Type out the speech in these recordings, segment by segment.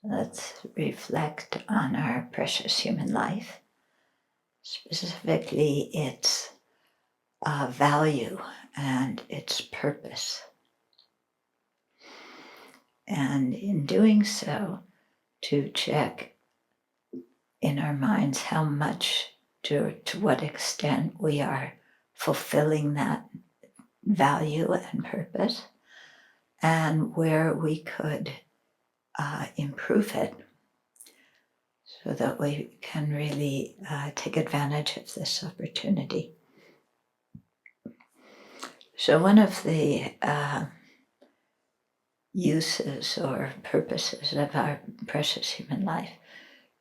Let's reflect on our precious human life, specifically its value and its purpose. And in doing so, to check in our minds how much, to what extent we are fulfilling that value and purpose, and where we could improve it so that we can really take advantage of this opportunity. So one of the uses or purposes of our precious human life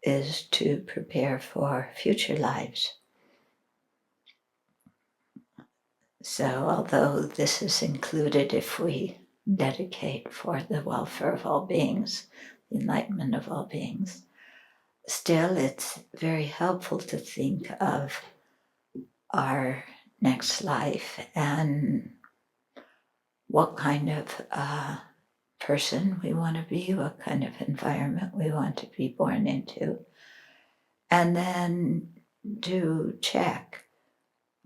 is to prepare for future lives. So although this is included if we dedicate for the welfare of all beings, the enlightenment of all beings, still it's very helpful to think of our next life and what kind of person we want to be, what kind of environment we want to be born into, and then to check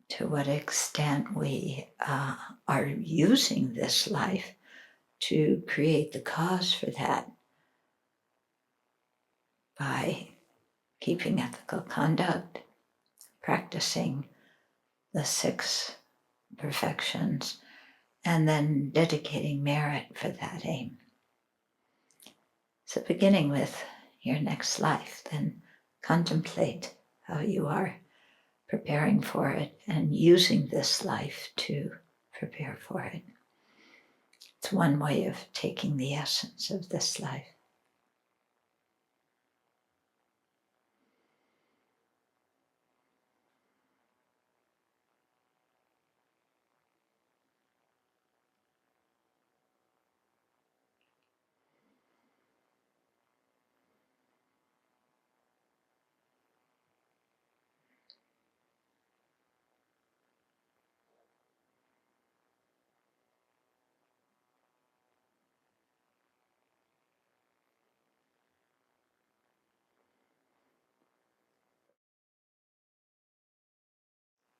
to what extent we are using this life to create the cause for that by keeping ethical conduct, practicing the 6 perfections, and then dedicating merit for that aim. So beginning with your next life, then contemplate how you are preparing for it and using this life to prepare for it. It's one way of taking the essence of this life.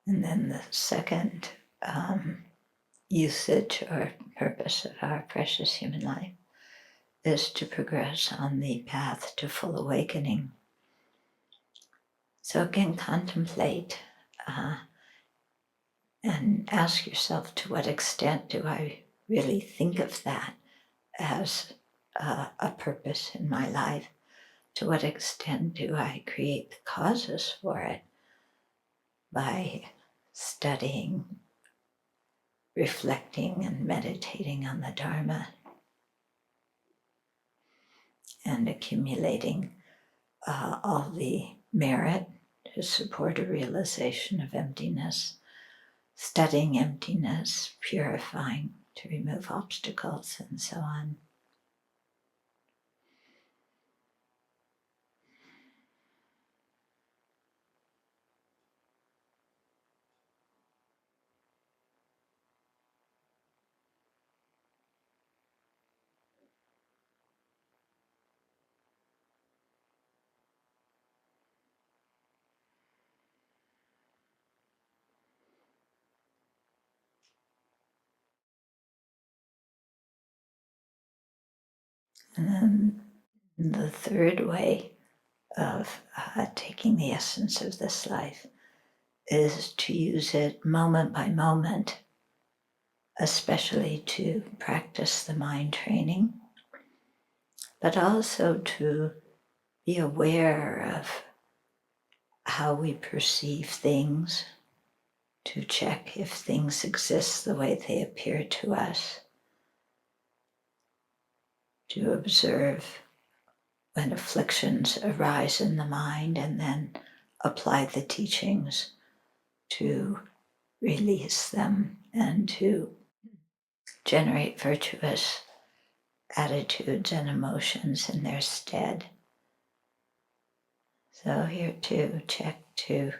And then the second usage or purpose of our precious human life is to progress on the path to full awakening. So again, contemplate and ask yourself, to what extent do I really think of that as a purpose in my life? To what extent do I create the causes for it by studying, reflecting, and meditating on the Dharma, and accumulating all the merit to support a realization of emptiness, studying emptiness, purifying to remove obstacles, and so on. And then the third way of taking the essence of this life is to use it moment by moment, especially to practice the mind training, but also to be aware of how we perceive things, to check if things exist the way they appear to us, to observe when afflictions arise in the mind and then apply the teachings to release them and to generate virtuous attitudes and emotions in their stead. So here to check to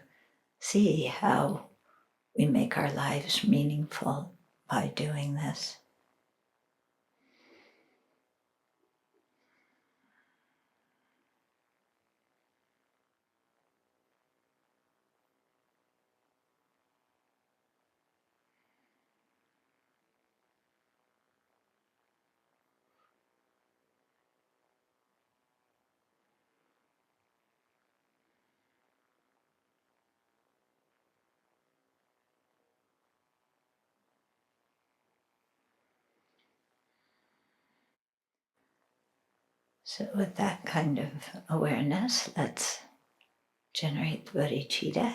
see how we make our lives meaningful by doing this. So with that kind of awareness, let's generate the bodhichitta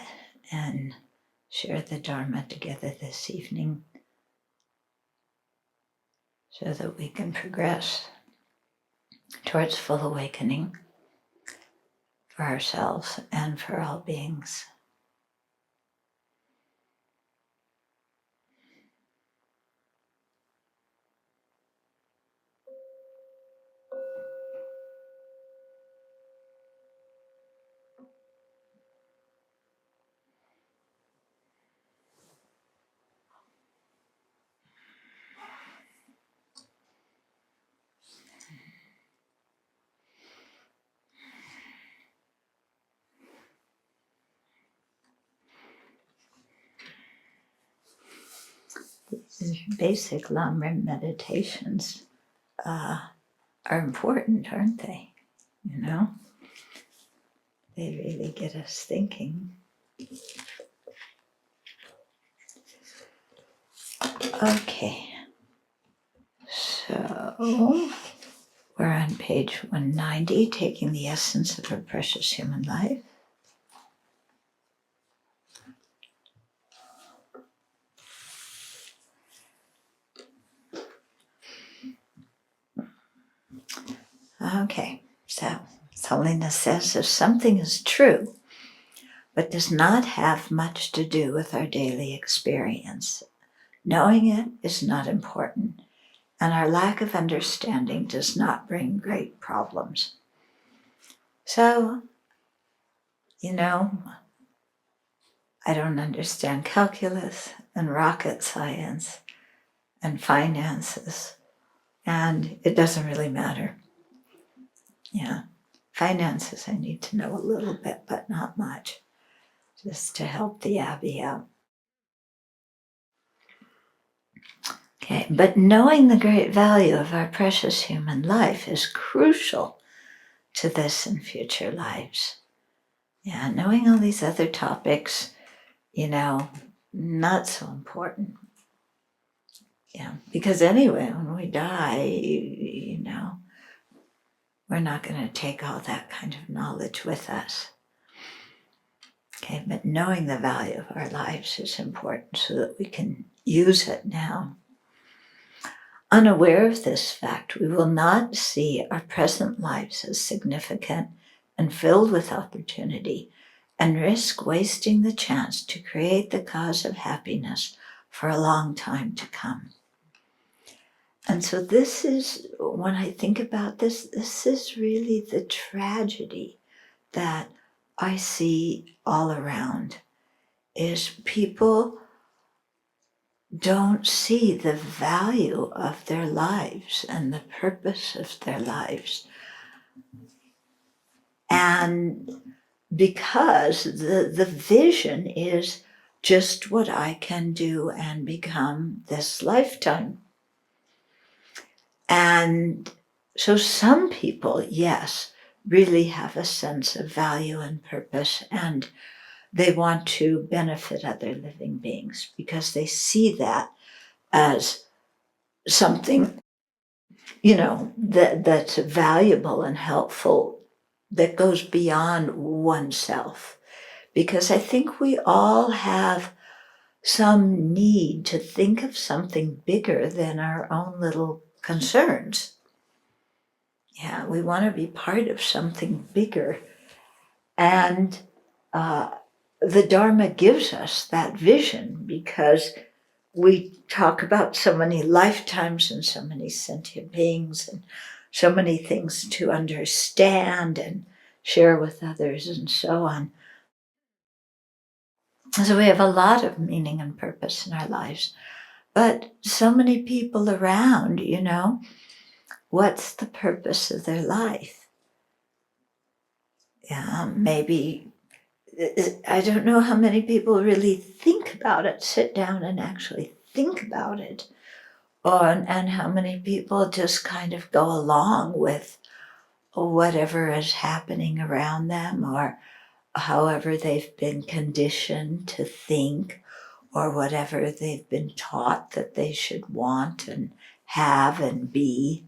and share the Dharma together this evening so that we can progress towards full awakening for ourselves and for all beings. These basic Lamrim meditations are important, aren't they? You know, they really get us thinking. Okay, so we're on page 190, taking the essence of a precious human life. Okay, so holiness says if something is true, but does not have much to do with our daily experience, knowing it is not important, and our lack of understanding does not bring great problems. So, you know, I don't understand calculus and rocket science and finances, and it doesn't really matter. Yeah, finances I need to know a little bit, but not much, just to help the Abbey out. Okay, but knowing the great value of our precious human life is crucial to this and future lives. Yeah, knowing all these other topics, you know, not so important. Yeah, because anyway, when we die, you know, we're not going to take all that kind of knowledge with us. Okay, but knowing the value of our lives is important so that we can use it now. Unaware of this fact, we will not see our present lives as significant and filled with opportunity, and risk wasting the chance to create the cause of happiness for a long time to come. And so this is, when I think about this, this is really the tragedy that I see all around, is people don't see the value of their lives and the purpose of their lives. And because the vision is just what I can do and become this lifetime. And so some people, yes, really have a sense of value and purpose, and they want to benefit other living beings because they see that as something, you know, that's valuable and helpful, that goes beyond oneself. Because I think we all have some need to think of something bigger than our own little concerns. Yeah, we want to be part of something bigger. And the Dharma gives us that vision because we talk about so many lifetimes and so many sentient beings and so many things to understand and share with others and so on. So we have a lot of meaning and purpose in our lives, but so many people around, you know, what's the purpose of their life? Yeah, maybe, I don't know how many people really think about it, sit down and actually think about it, and how many people just kind of go along with whatever is happening around them, or however they've been conditioned to think, or whatever they've been taught that they should want and have and be.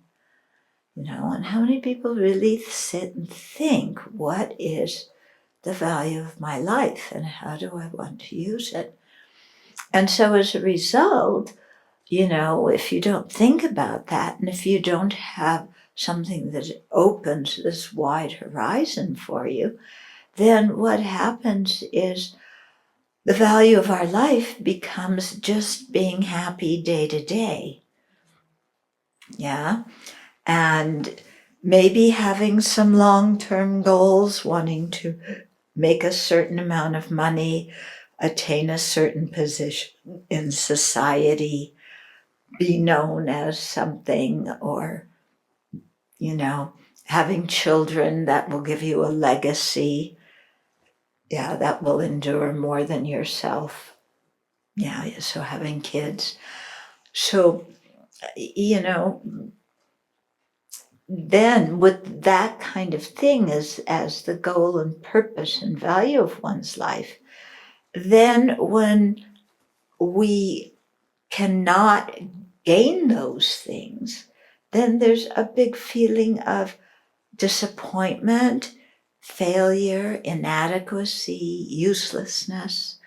and how many people really sit and think, what is the value of my life and how do I want to use it? And so as a result, if you don't think about that, and if you don't have something that opens this wide horizon for you, then what happens is the value of our life becomes just being happy day to day. Yeah. And maybe having some long-term goals, wanting to make a certain amount of money, attain a certain position in society, be known as something, or, having children that will give you a legacy. Yeah, that will endure more than yourself. Yeah, so having kids. So, then with that kind of thing as the goal and purpose and value of one's life, then when we cannot gain those things, then there's a big feeling of disappointment, failure, inadequacy, uselessness.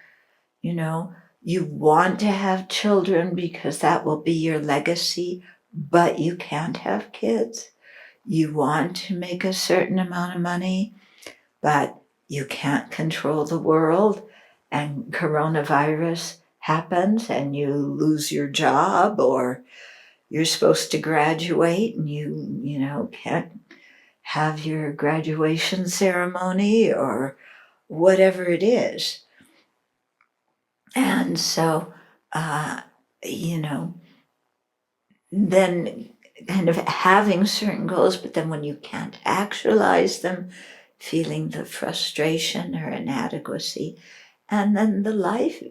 You want to have children because that will be your legacy, but you can't have kids. You want to make a certain amount of money, but you can't control the world, and coronavirus happens and you lose your job, or you're supposed to graduate and you can't have your graduation ceremony or whatever it is. And so, then kind of having certain goals, but then when you can't actualize them, feeling the frustration or inadequacy, and then the life,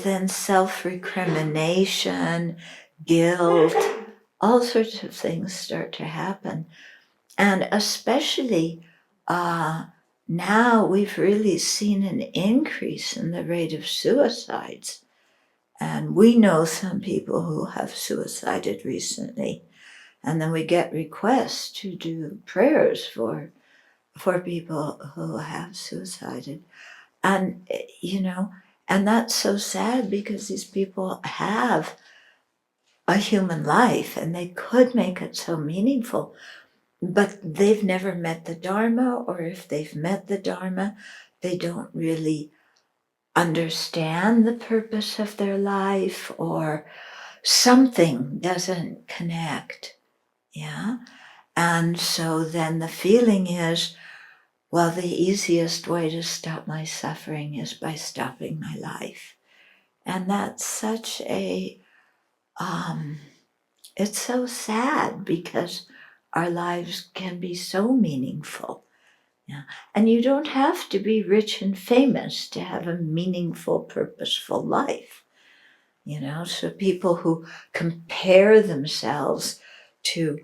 then self-recrimination, guilt, all sorts of things start to happen. And especially now we've really seen an increase in the rate of suicides. And we know some people who have suicided recently. And then we get requests to do prayers for people who have suicided. And, and that's so sad because these people have a human life and they could make it so meaningful, but they've never met the Dharma, or if they've met the Dharma, they don't really understand the purpose of their life, or something doesn't connect. Yeah. And so then the feeling is, well, the easiest way to stop my suffering is by stopping my life. And that's such a, it's so sad because our lives can be so meaningful. Yeah. And you don't have to be rich and famous to have a meaningful, purposeful life. So people who compare themselves to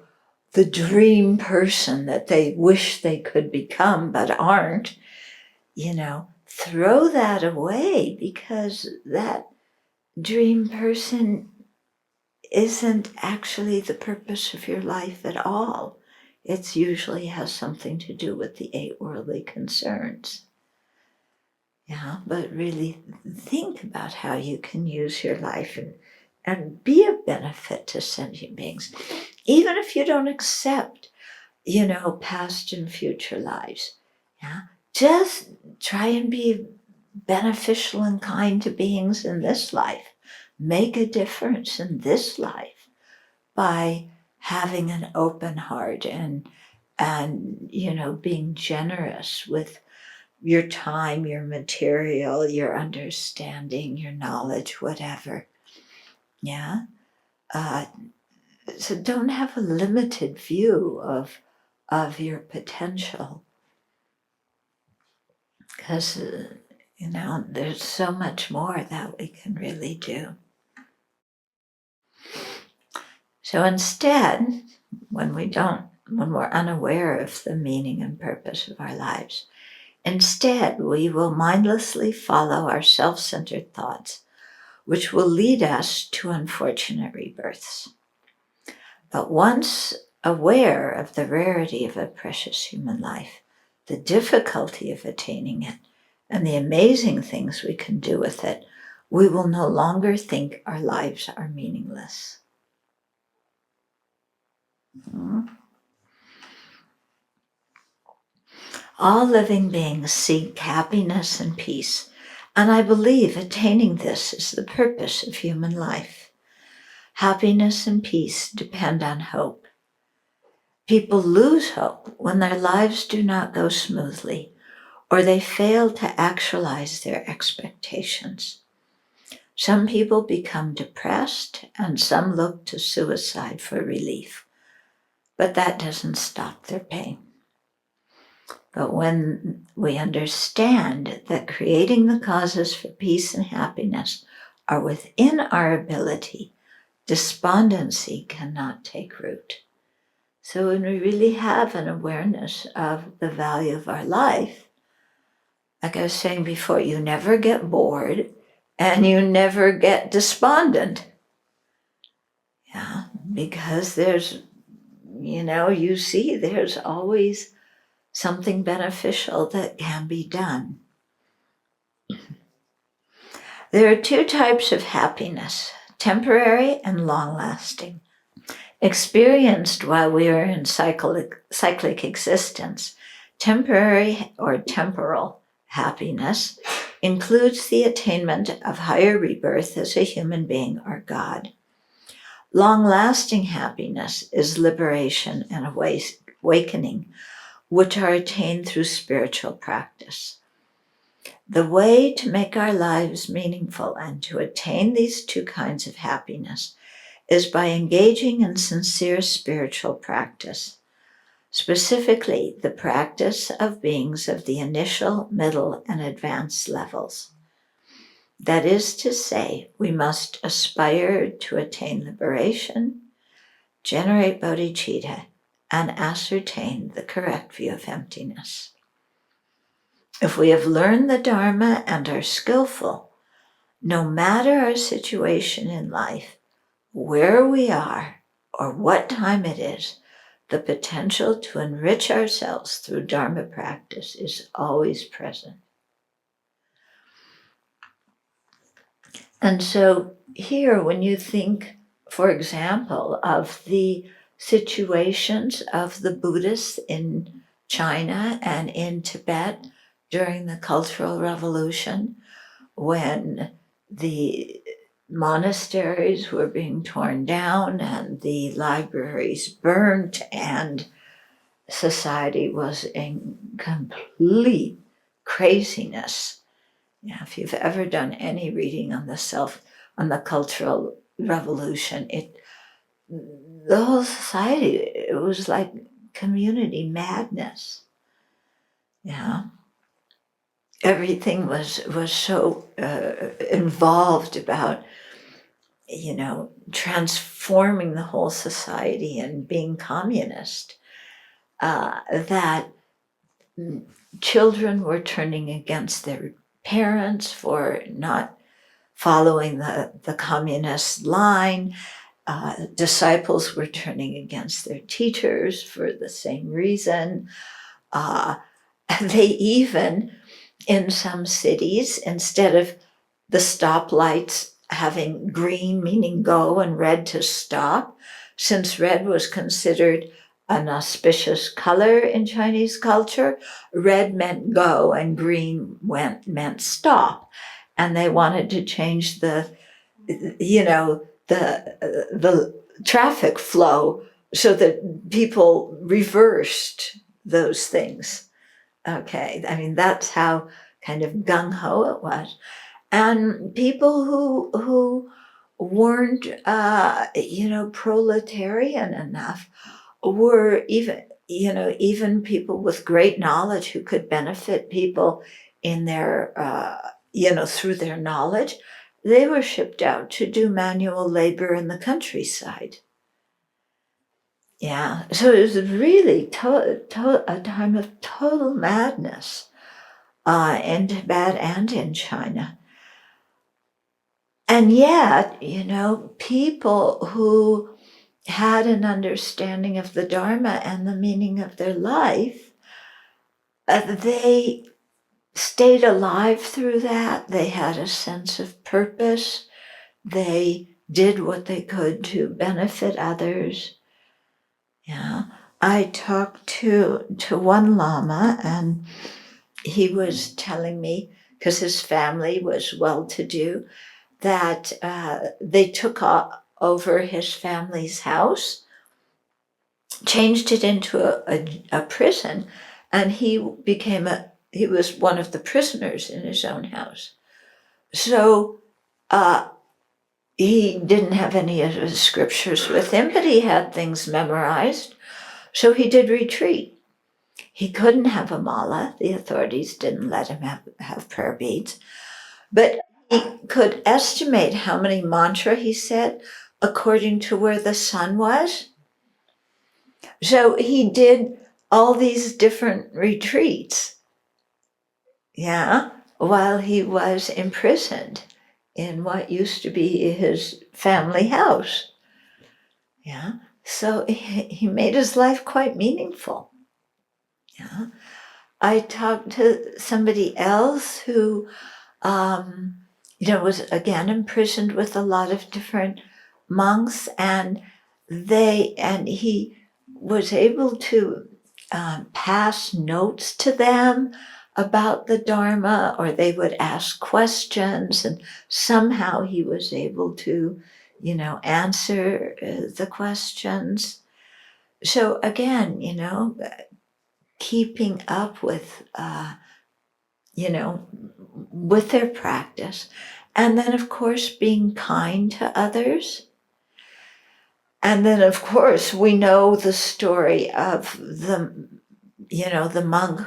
the dream person that they wish they could become but aren't, throw that away, because that dream person isn't actually the purpose of your life at all. It usually has something to do with the 8 worldly concerns. Yeah, but really think about how you can use your life and be a benefit to sentient beings. Even if you don't accept, past and future lives. Yeah, just try and be beneficial and kind to beings in this life. Make a difference in this life by having an open heart and being generous with your time, your material, your understanding, your knowledge, whatever. Yeah. So don't have a limited view of your potential, because there's so much more that we can really do. So instead, when we're unaware of the meaning and purpose of our lives, instead we will mindlessly follow our self-centered thoughts, which will lead us to unfortunate rebirths. But once aware of the rarity of a precious human life, the difficulty of attaining it, and the amazing things we can do with it, we will no longer think our lives are meaningless. All living beings seek happiness and peace, and I believe attaining this is the purpose of human life. Happiness and peace depend on hope. People lose hope when their lives do not go smoothly, or they fail to actualize their expectations. Some people become depressed, and some look to suicide for relief, but that doesn't stop their pain. But when we understand that creating the causes for peace and happiness are within our ability, despondency cannot take root. So when we really have an awareness of the value of our life, like I was saying before, you never get bored and you never get despondent. Yeah, because there's, you see there's always something beneficial that can be done. There are two types of happiness, temporary and long-lasting. Experienced while we are in cyclic existence, temporary or temporal happiness includes the attainment of higher rebirth as a human being or God. Long-lasting happiness is liberation and awakening, which are attained through spiritual practice. The way to make our lives meaningful and to attain these two kinds of happiness is by engaging in sincere spiritual practice, specifically the practice of beings of the initial, middle, and advanced levels. That is to say, we must aspire to attain liberation, generate bodhichitta, and ascertain the correct view of emptiness. If we have learned the Dharma and are skillful, no matter our situation in life, where we are, or what time it is, the potential to enrich ourselves through Dharma practice is always present. And so here, when you think, for example, of the situations of the Buddhists in China and in Tibet during the Cultural Revolution, when the monasteries were being torn down and the libraries burnt and society was in complete craziness. Yeah, if you've ever done any reading on the Cultural Revolution, the whole society, it was like community madness. Yeah. Everything was so involved about, transforming the whole society and being communist, that children were turning against their parents for not following the communist line. Disciples were turning against their teachers for the same reason. They even, in some cities, instead of the stoplights having green meaning go and red to stop, since red was considered an auspicious color in Chinese culture, red meant go and green meant stop. And they wanted to change the traffic flow so that people reversed those things. Okay, I mean, that's how kind of gung-ho it was. And people who weren't, proletarian enough were even people with great knowledge who could benefit people in their, through their knowledge. They were shipped out to do manual labor in the countryside. Yeah, so it was really a time of total madness in Tibet and in China. And yet, people who had an understanding of the Dharma and the meaning of their life, they stayed alive through that. They had a sense of purpose. They did what they could to benefit others. Yeah. I talked to one Lama, and he was telling me, because his family was well-to-do, that they took over his family's house, changed it into a prison, and he was one of the prisoners in his own house. So he didn't have any of the scriptures with him, but he had things memorized. So he did retreat. He couldn't have a mala. The authorities didn't let him have prayer beads. But he could estimate how many mantra he said according to where the sun was. So he did all these different retreats, while he was imprisoned in what used to be his family house. So he made his life quite meaningful. I talked to somebody else who, was again imprisoned with a lot of different monks, and he was able to pass notes to them about the Dharma, or they would ask questions, and somehow he was able to, answer the questions. So again, keeping up with, with their practice. And then, of course, being kind to others. And then, of course, we know the story of the monk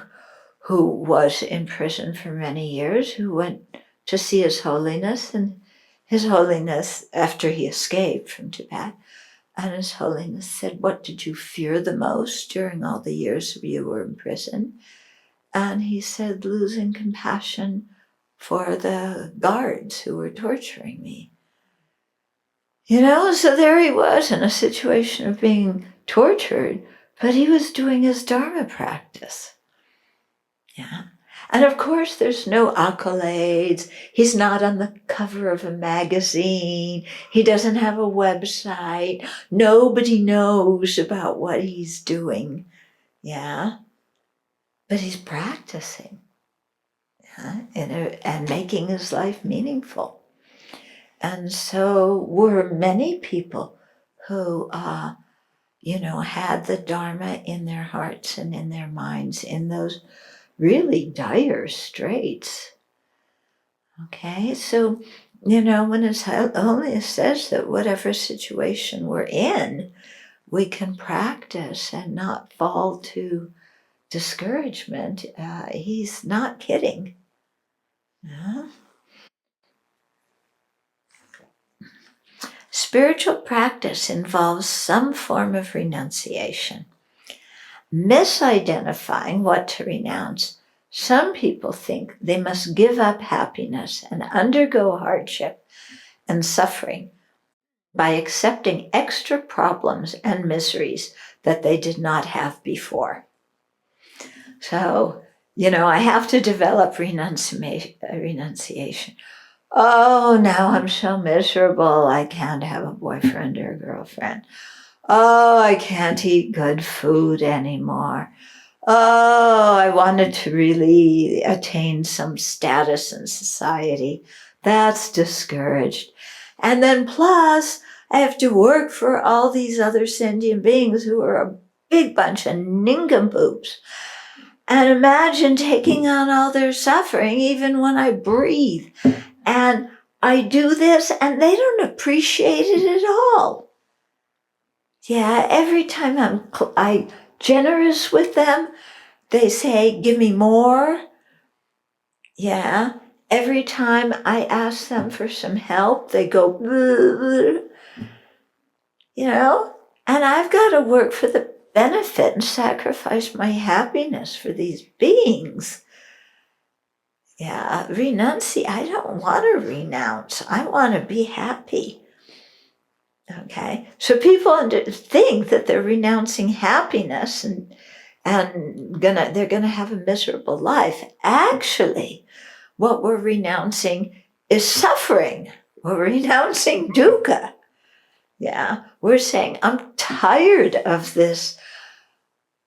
who was in prison for many years, who went to see His Holiness, and His Holiness, after he escaped from Tibet, and His Holiness said, "What did you fear the most during all the years you were in prison?" And he said, "Losing compassion for the guards who were torturing me." So there he was in a situation of being tortured, but he was doing his Dharma practice. And of course, there's no accolades. He's not on the cover of a magazine. He doesn't have a website. Nobody knows about what he's doing. But he's practicing, and making his life meaningful. And so were many people who, had the Dharma in their hearts and in their minds in those really dire straits. Okay, so, when His Holiness says that whatever situation we're in, we can practice and not fall to discouragement, he's not kidding. Spiritual practice involves some form of renunciation. Misidentifying what to renounce, some people think they must give up happiness and undergo hardship and suffering by accepting extra problems and miseries that they did not have before. So, I have to develop renunciation. Oh, now I'm so miserable. I can't have a boyfriend or a girlfriend. Oh, I can't eat good food anymore. Oh, I wanted to really attain some status in society. That's discouraged. And then plus, I have to work for all these other sentient beings who are a big bunch of nincompoops. And imagine taking on all their suffering even when I breathe. And I do this and they don't appreciate it at all. Every time I'm generous with them, they say, "Give me more." Every time I ask them for some help, they go, "Bleh." And I've got to work for the benefit and sacrifice my happiness for these beings. I don't want to renounce. I want to be happy. Okay, so people think that they're renouncing happiness and they're gonna have a miserable life. Actually, what we're renouncing is suffering. We're renouncing dukkha. Yeah, we're saying, I'm tired of this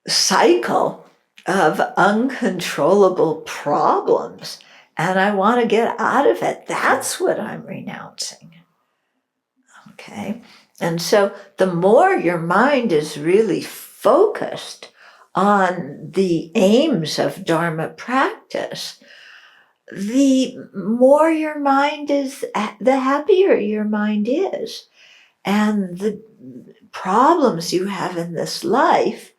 cycle of uncontrollable problems, and I want to get out of it. That's what I'm renouncing. Okay, and so the more your mind is really focused on the aims of Dharma practice, the more your mind is, the happier your mind is. And the problems you have in this life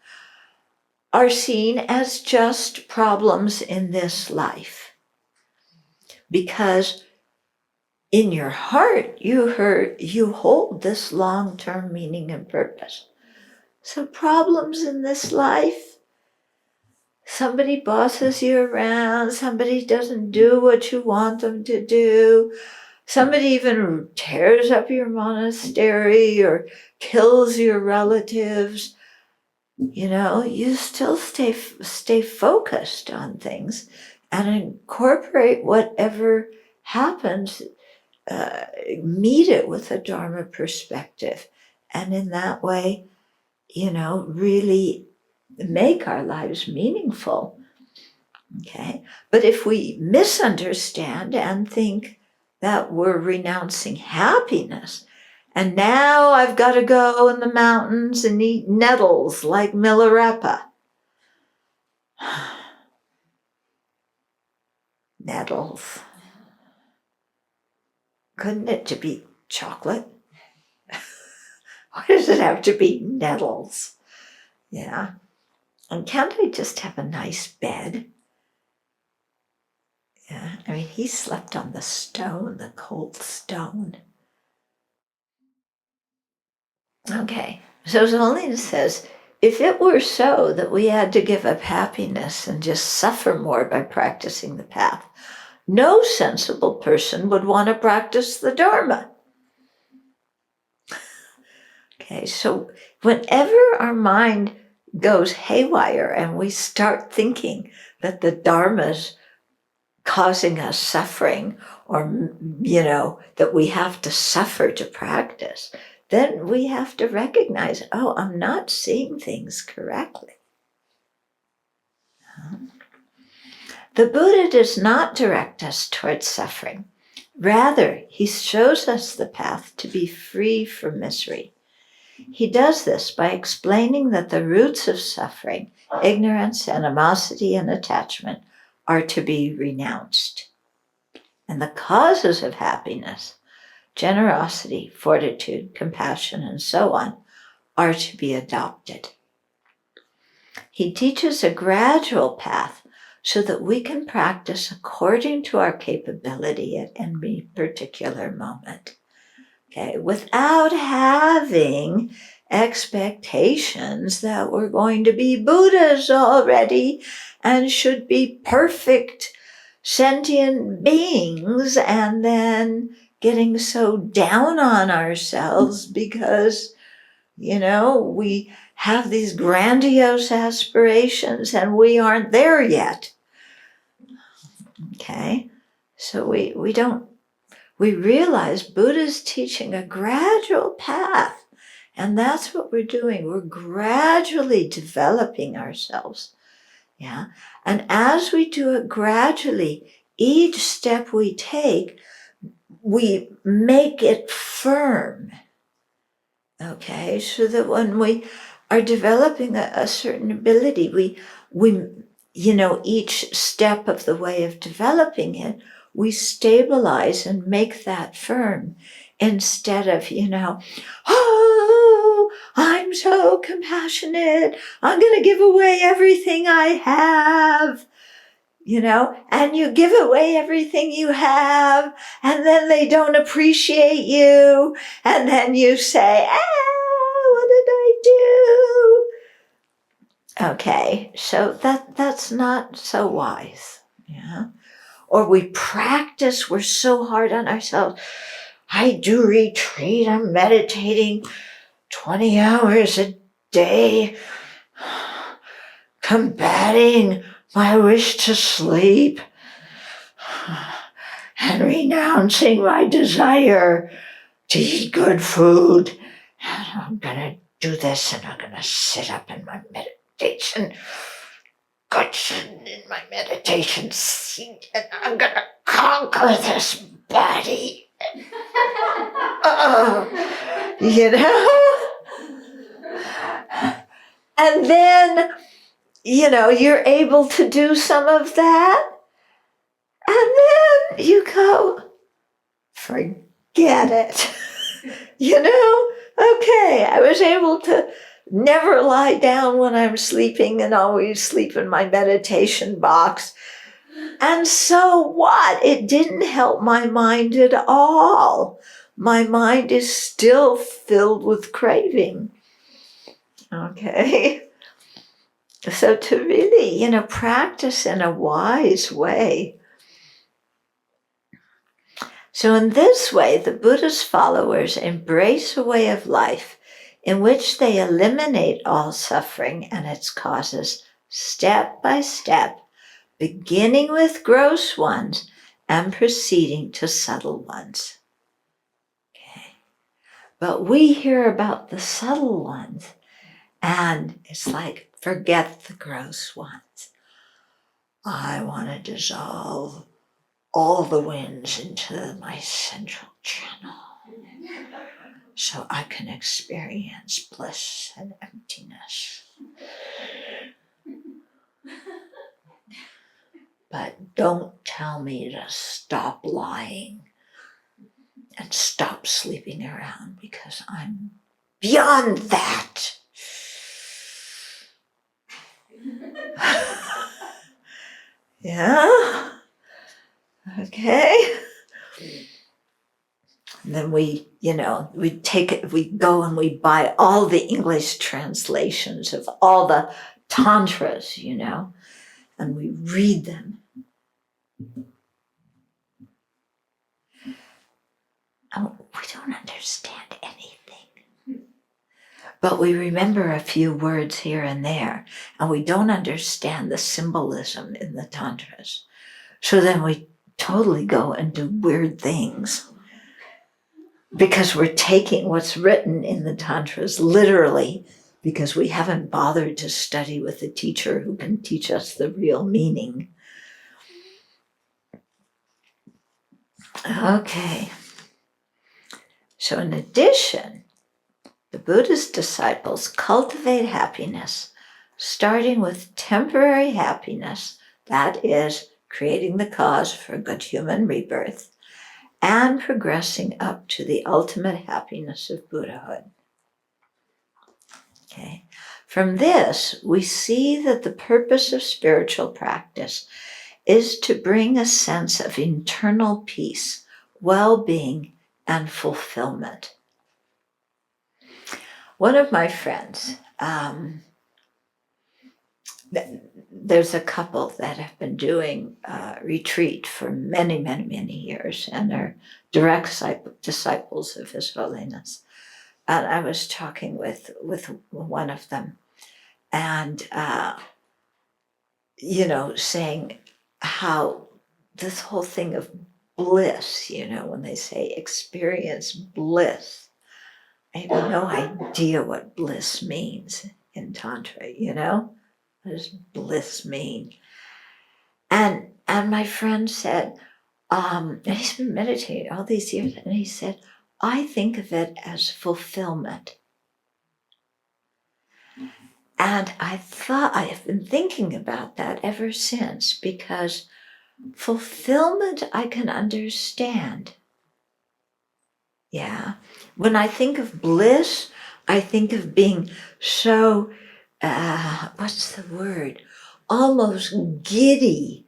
are seen as just problems in this life. Because in your heart, you hold this long-term meaning and purpose. So problems in this life, somebody bosses you around, somebody doesn't do what you want them to do, somebody even tears up your monastery or kills your relatives, you still stay focused on things and incorporate whatever happens, meet it with a Dharma perspective. And in that way, really make our lives meaningful. Okay. But if we misunderstand and think that we're renouncing happiness, and now I've got to go in the mountains and eat nettles like Milarepa. Nettles. Couldn't it to be chocolate? Why does it have to be nettles? Yeah. And can't I just have a nice bed? Yeah. I mean, he slept on the stone, the cold stone. Okay. So His Holiness says, if it were so that we had to give up happiness and just suffer more by practicing the path, no sensible person would want to practice the Dharma. Okay, so whenever our mind goes haywire and we start thinking that the Dharma's causing us suffering, or, that we have to suffer to practice, then we have to recognize, I'm not seeing things correctly. The Buddha does not direct us towards suffering. Rather, he shows us the path to be free from misery. He does this by explaining that the roots of suffering, ignorance, animosity, and attachment, are to be renounced. And the causes of happiness, generosity, fortitude, compassion, and so on, are to be adopted. He teaches a gradual path so that we can practice according to our capability at any particular moment. Okay, without having expectations that we're going to be Buddhas already and should be perfect sentient beings, and then getting so down on ourselves because, we have these grandiose aspirations and we aren't there yet. Okay, so we realize Buddha's teaching a gradual path, and that's what we're doing. We're gradually developing ourselves. Yeah, and as we do it gradually, each step we take, we make it firm. Okay, so that when we are developing a certain ability, we each step of the way of developing it, we stabilize and make that firm instead of, I'm so compassionate, I'm going to give away everything I have, and you give away everything you have, and then they don't appreciate you, and then you say, what did I do? Okay, so that's not so wise. Yeah. Or we practice, we're so hard on ourselves. I do retreat, I'm meditating 20 hours a day, combating my wish to sleep, and renouncing my desire to eat good food. And I'm gonna do this, and I'm gonna sit up in my meditation cushion in my meditation seat, and I'm gonna conquer this body. You know? And then, you're able to do some of that. And then you go, forget it. Okay, I was able to never lie down when I'm sleeping and always sleep in my meditation box. And so what? It didn't help my mind at all. My mind is still filled with craving. Okay? So to really, practice in a wise way. So in this way, the Buddha's followers embrace a way of life in which they eliminate all suffering and its causes step by step, beginning with gross ones and proceeding to subtle ones. Okay. But we hear about the subtle ones, and it's like, forget the gross ones. I want to dissolve all the winds into my central channel so I can experience bliss and emptiness. But don't tell me to stop lying and stop sleeping around, because I'm beyond that. Yeah? Okay? And then we go and we buy all the English translations of all the tantras, and we read them. And we don't understand anything. But we remember a few words here and there, and we don't understand the symbolism in the tantras. So then we totally go and do weird things, because we're taking what's written in the tantras literally, because we haven't bothered to study with a teacher who can teach us the real meaning. Okay. So in addition, the Buddhist disciples cultivate happiness, starting with temporary happiness, that is, creating the cause for good human rebirth, and progressing up to the ultimate happiness of Buddhahood. Okay. From this, we see that the purpose of spiritual practice is to bring a sense of internal peace, well-being, and fulfillment. One of my friends, there's a couple that have been doing retreat for many, many, many years, and are direct disciples of His Holiness. And I was talking with one of them, and saying how this whole thing of bliss, when they say experience bliss, I have no idea what bliss means in Tantra, What does bliss mean? And my friend said, and he's been meditating all these years, and he said, I think of it as fulfillment. And I have been thinking about that ever since, because fulfillment I can understand. Yeah. When I think of bliss, I think of being so, what's the word? Almost giddy,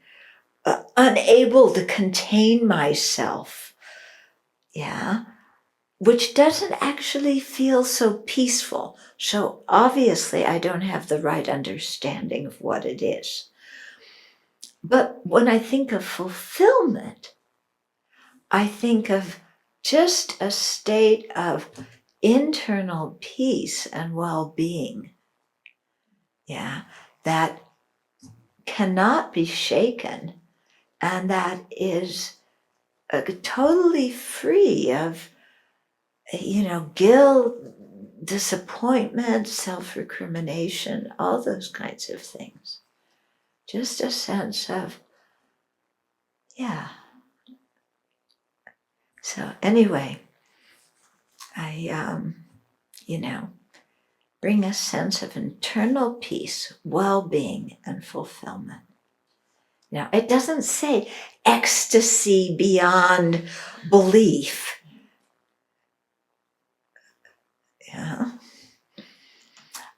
unable to contain myself. Yeah. Which doesn't actually feel so peaceful. So obviously I don't have the right understanding of what it is. But when I think of fulfillment, I think of just a state of internal peace and well-being, that cannot be shaken, and that is totally free of, guilt, disappointment, self-recrimination, all those kinds of things. Just a sense of, So anyway, I, bring a sense of internal peace, well-being, and fulfillment. Now, it doesn't say ecstasy beyond belief.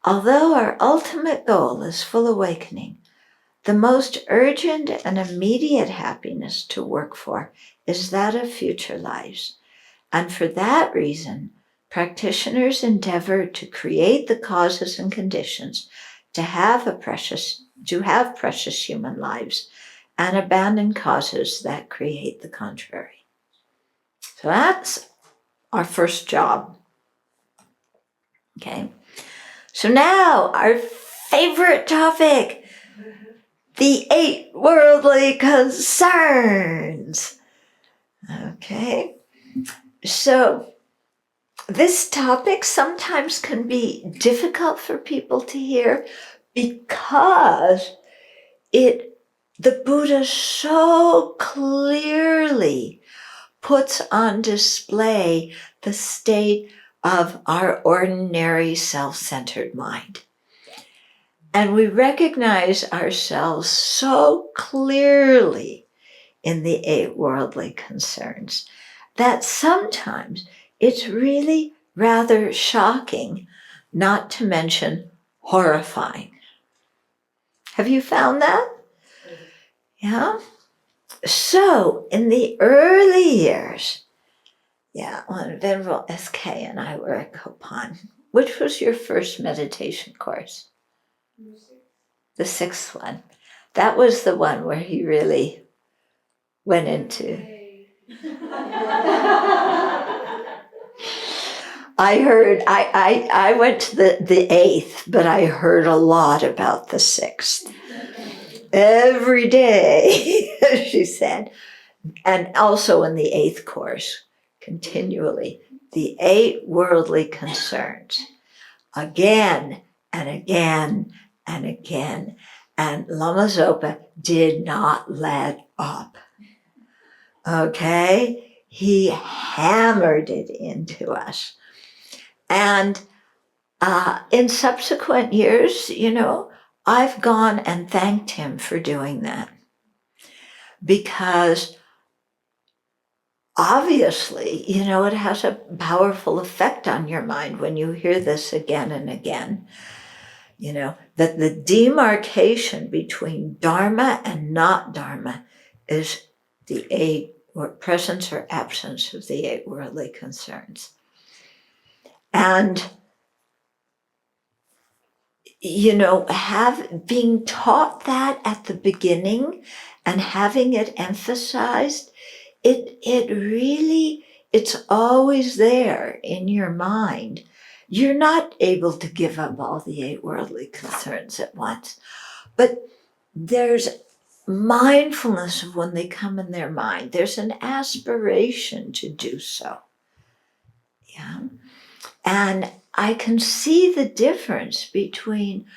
Although our ultimate goal is full awakening, the most urgent and immediate happiness to work for is that of future lives. And for that reason, practitioners endeavor to create the causes and conditions to have precious human lives and abandon causes that create the contrary. So that's our first job. Okay. So now our favorite topic, the 8 worldly concerns. Okay. So this topic sometimes can be difficult for people to hear because the Buddha so clearly puts on display the state of our ordinary self-centered mind. And we recognize ourselves so clearly in the 8 worldly concerns that sometimes it's really rather shocking, not to mention horrifying. Have you found that? Yeah? So, in the early years, when Venerable SK and I were at Kopan, which was your first meditation course? The 6th one. That was the one where he really went into... I went to the 8th, but I heard a lot about the 6th. Every day, she said. And also in the 8th course, continually, the 8 worldly concerns, again and again and again. And Lama Zopa did not let up. Okay? He hammered it into us. And in subsequent years, I've gone and thanked him for doing that. Because obviously, it has a powerful effect on your mind when you hear this again and again. That the demarcation between Dharma and not Dharma is the 8, or presence or absence of the 8 worldly concerns. And, being taught that at the beginning and having it emphasized, it's always there in your mind. You're not able to give up all the 8 worldly concerns at once, but there's mindfulness of when they come in their mind. There's an aspiration to do so. And I can see the difference between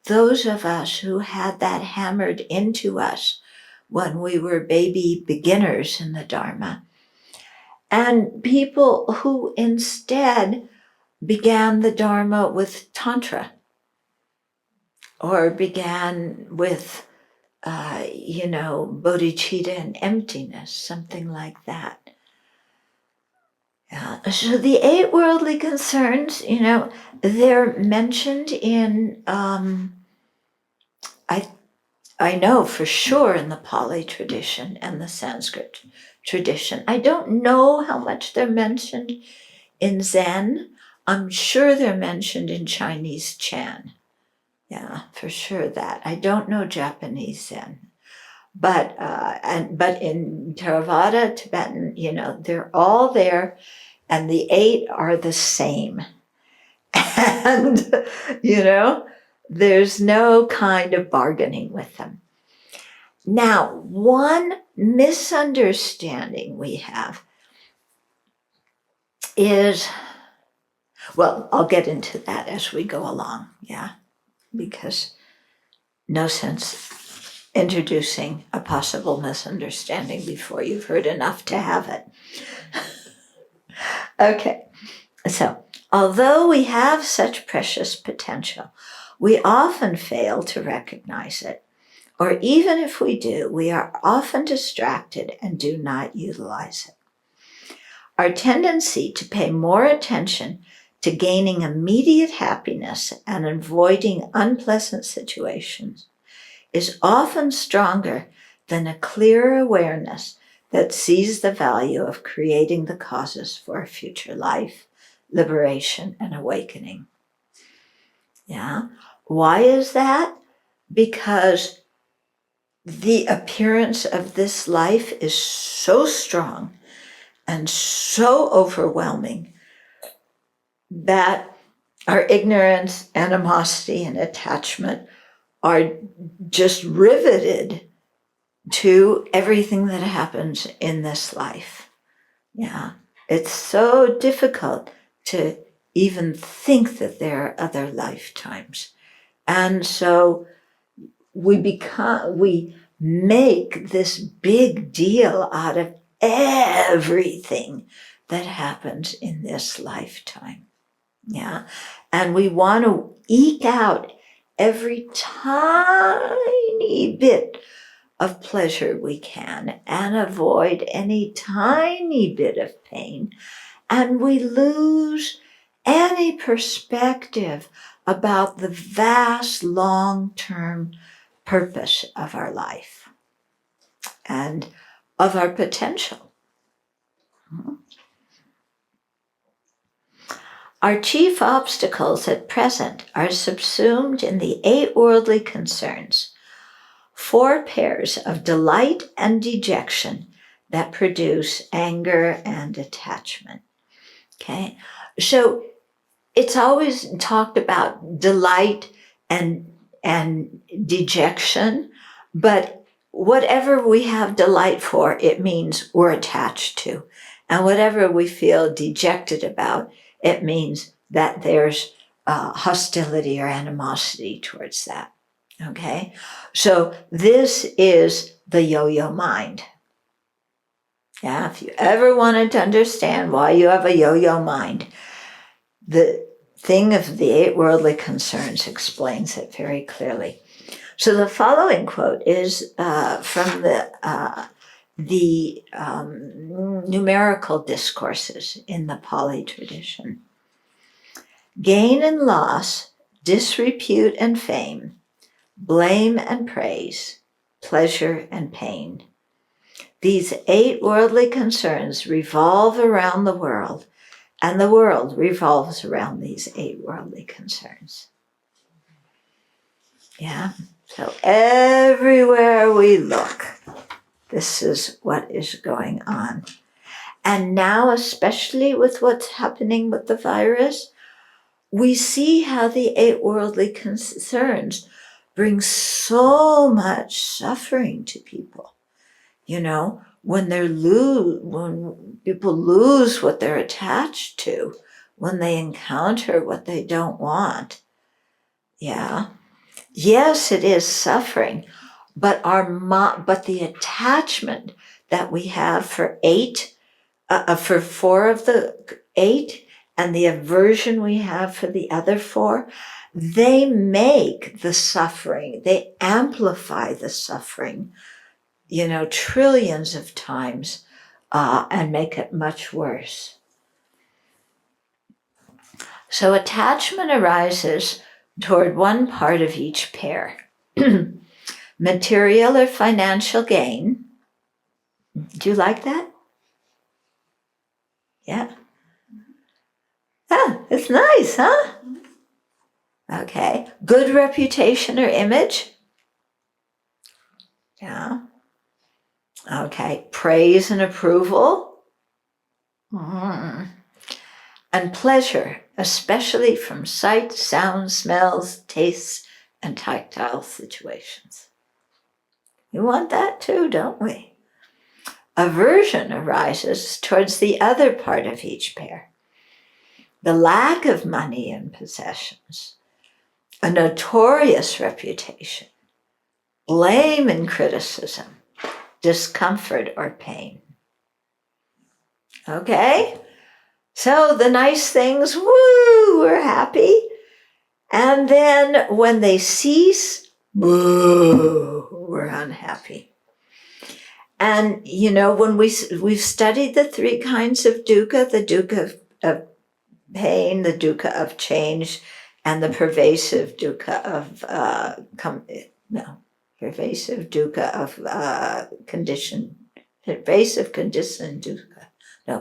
those of us who had that hammered into us when we were baby beginners in the Dharma, and people who instead began the Dharma with Tantra, or began with, bodhichitta and emptiness, something like that. So the 8 worldly concerns, they're mentioned in, I know for sure in the Pali tradition and the Sanskrit tradition. I don't know how much they're mentioned in Zen. I'm sure they're mentioned in Chinese Chan. Yeah, for sure that. I don't know Japanese Zen. But in Theravada, Tibetan, they're all there, and the 8 are the same. And, there's no kind of bargaining with them. Now, one misunderstanding we have is, well, I'll get into that as we go along, because no sense introducing a possible misunderstanding before you've heard enough to have it. Okay, so although we have such precious potential, we often fail to recognize it. Or even if we do, we are often distracted and do not utilize it. Our tendency to pay more attention to gaining immediate happiness and avoiding unpleasant situations is often stronger than a clear awareness that sees the value of creating the causes for a future life, liberation, and awakening. Why is that? Because the appearance of this life is so strong and so overwhelming that our ignorance, animosity, and attachment are just riveted to everything that happens in this life. It's so difficult to even think that there are other lifetimes. And so we make this big deal out of everything that happens in this lifetime. And we want to eke out every tiny bit of pleasure we can and avoid any tiny bit of pain. And we lose any perspective about the vast long-term purpose of our life and of our potential. Our chief obstacles at present are subsumed in the 8 worldly concerns, 4 pairs of delight and dejection that produce anger and attachment. Okay, so it's always talked about delight and dejection, but whatever we have delight for, it means we're attached to. And whatever we feel dejected about, it means that there's hostility or animosity towards that. Okay? So this is the yo-yo mind. If you ever wanted to understand why you have a yo-yo mind, the thing of the 8 worldly concerns explains it very clearly. So the following quote is from the numerical discourses in the Pali tradition. Gain and loss, disrepute and fame, blame and praise, pleasure and pain. These 8 worldly concerns revolve around the world, and the world revolves around these 8 worldly concerns. So everywhere we look, this is what is going on. And now, especially with what's happening with the virus, we see how the 8 worldly concerns bring so much suffering to people. When people lose what they're attached to, when they encounter what they don't want. Yes, it is suffering, but the attachment that we have for 4 of the 8, and the aversion we have for the other 4, they make the suffering, they amplify the suffering, trillions of times, and make it much worse. So attachment arises toward one part of each pair. Material or financial gain. Do you like that? Yeah. It's nice, huh? Okay. Good reputation or image. Yeah. Okay, praise and approval. Mm. And pleasure, especially from sight, sound, smells, tastes, and tactile situations. We want that too, don't we? Aversion arises towards the other part of each pair. The lack of money and possessions, a notorious reputation, blame and criticism, discomfort or pain. Okay? So the nice things, woo, we're happy. And then when they cease, boo, we're unhappy. And, you know, when we've studied the three kinds of dukkha, the dukkha of pain, the dukkha of change, and the pervasive dukkha of pervasive dukkha of condition, pervasive condition dukkha,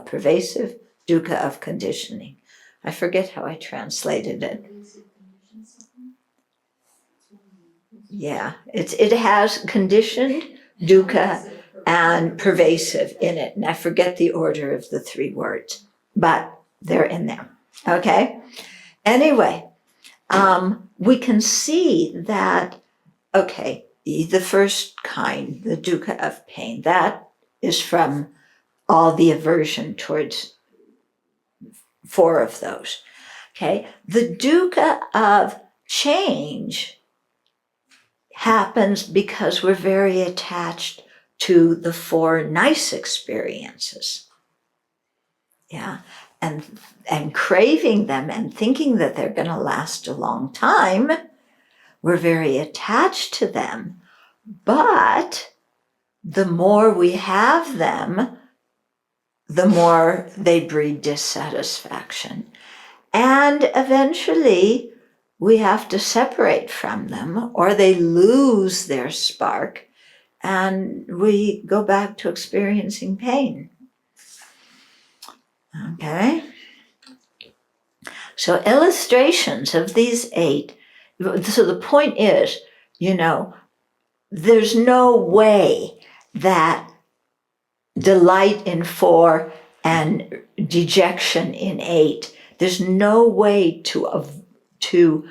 pervasive dukkha of conditioning. I forget how I translated it. Yeah, it has conditioned, dukkha, and pervasive in it, and I forget the order of the three words, but they're in there. Okay. Anyway, we can see that. Okay, the first kind, the dukkha of pain, that is from all the aversion towards four of those. Okay, the dukkha of change happens because we're very attached to the four nice experiences. Yeah, and craving them and thinking that they're going to last a long time, we're very attached to them. But the more we have them, the more they breed dissatisfaction. And eventually, we have to separate from them, or they lose their spark, and we go back to experiencing pain. Okay? So illustrations of these eight. So the point is, you know, there's no way that delight in four and dejection in eight, there's no way to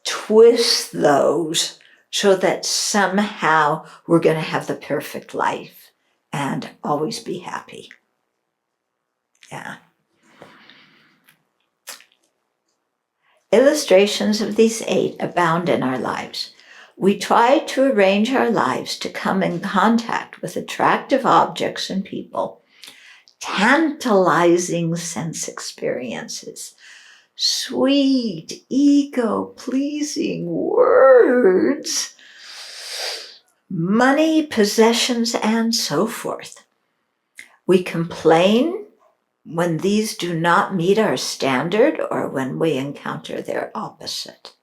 twist those so that somehow we're going to have the perfect life and always be happy. Yeah. Illustrations of these eight abound in our lives. We try to arrange our lives to come in contact with attractive objects and people, tantalizing sense experiences, sweet, ego-pleasing words, money, possessions, and so forth. We complain when these do not meet our standard or when we encounter their opposite.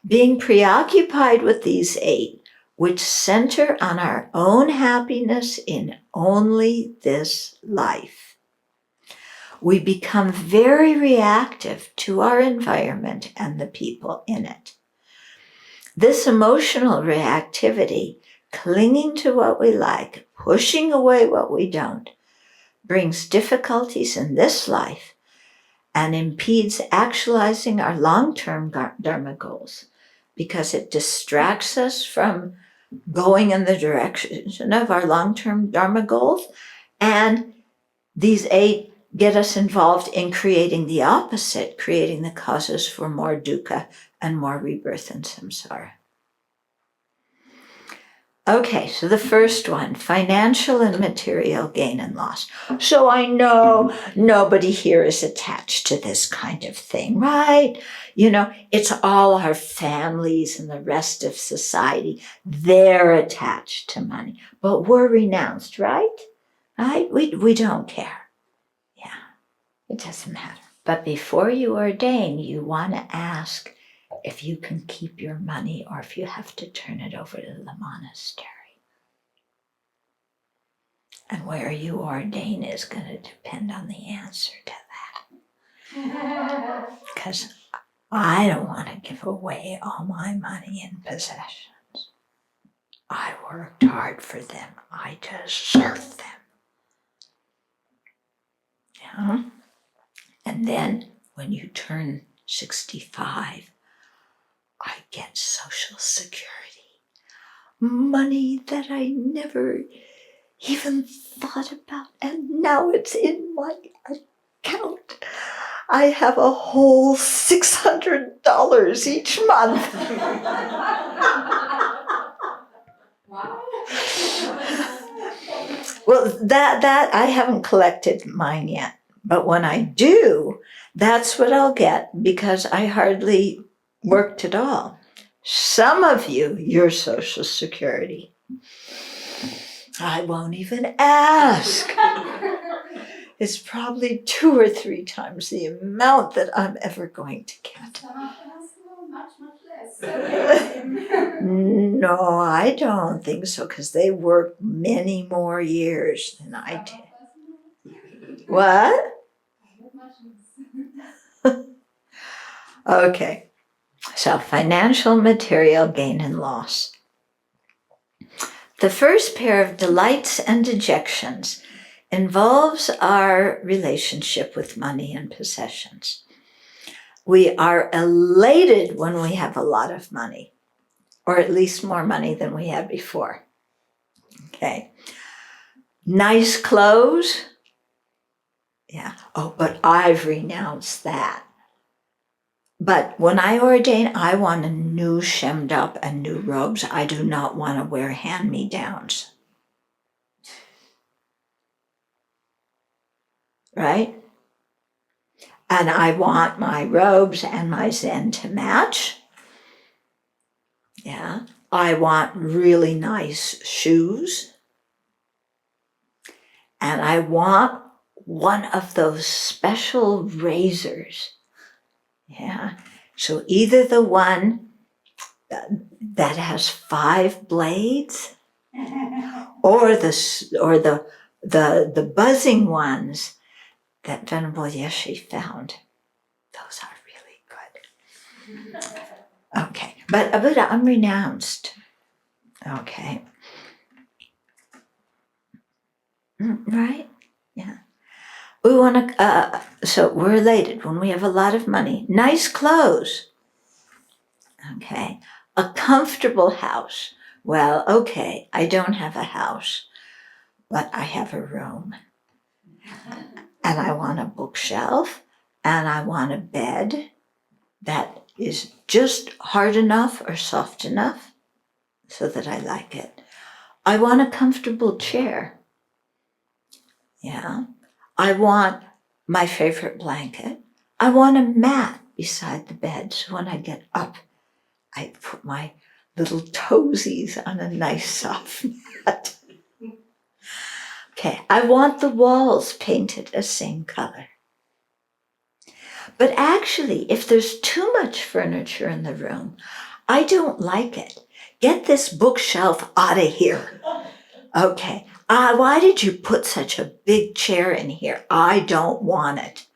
Being preoccupied with these eight, which center on our own happiness in only this life, we become very reactive to our environment and the people in it. This emotional reactivity, clinging to what we like, pushing away what we don't, brings difficulties in this life and impedes actualizing our long-term Dharma goals because it distracts us from going in the direction of our long-term Dharma goals. And these eight get us involved in creating the opposite, creating the causes for more dukkha and more rebirth in samsara. Okay, so the first one, financial and material gain and loss. So I know nobody here is attached to this kind of thing, right? You know, it's all our families and the rest of society. They're attached to money, but we're renounced, right? Right? We don't care. Yeah, it doesn't matter. But before you ordain, you want to ask if you can keep your money or if you have to turn it over to the monastery. And where you ordain is going to depend on the answer to that. Because I don't want to give away all my money and possessions. I worked hard for them. I deserve them. Yeah. And then when you turn 65, I get Social Security. Money that I never even thought about, and now it's in my account. I have a whole $600 each month. Well, that I haven't collected mine yet, but when I do, that's what I'll get because I hardly worked at all. Some of you, your Social Security, I won't even ask. It's probably 2 or 3 times the amount that I'm ever going to get. Much less. No, I don't think so, because they work many more years than I did. What? Okay, so financial, material gain and loss. The first pair of delights and dejections involves our relationship with money and possessions. We are elated when we have a lot of money, or at least more money than we had before. Okay. Nice clothes. Yeah. Oh, but I've renounced that. But when I ordain, I want a new shemmed up and new robes. I do not want to wear hand-me-downs. Right? And I want my robes and my Zen to match. Yeah. I want really nice shoes. And I want one of those special razors. Yeah. So either the one that has 5 blades or the buzzing ones that Venerable Yeshe found. Those are really good. Okay, but I'm renounced. Okay. Right? Yeah. We want to, so we're elated when we have a lot of money. Nice clothes. Okay. A comfortable house. Well, okay, I don't have a house, but I have a room. And I want a bookshelf, and I want a bed that is just hard enough or soft enough so that I like it. I want a comfortable chair. Yeah. I want my favorite blanket. I want a mat beside the bed, so when I get up, I put my little toesies on a nice soft mat. Okay, I want the walls painted a same color. But actually, if there's too much furniture in the room, I don't like it. Get this bookshelf out of here. Okay, why did you put such a big chair in here? I don't want it.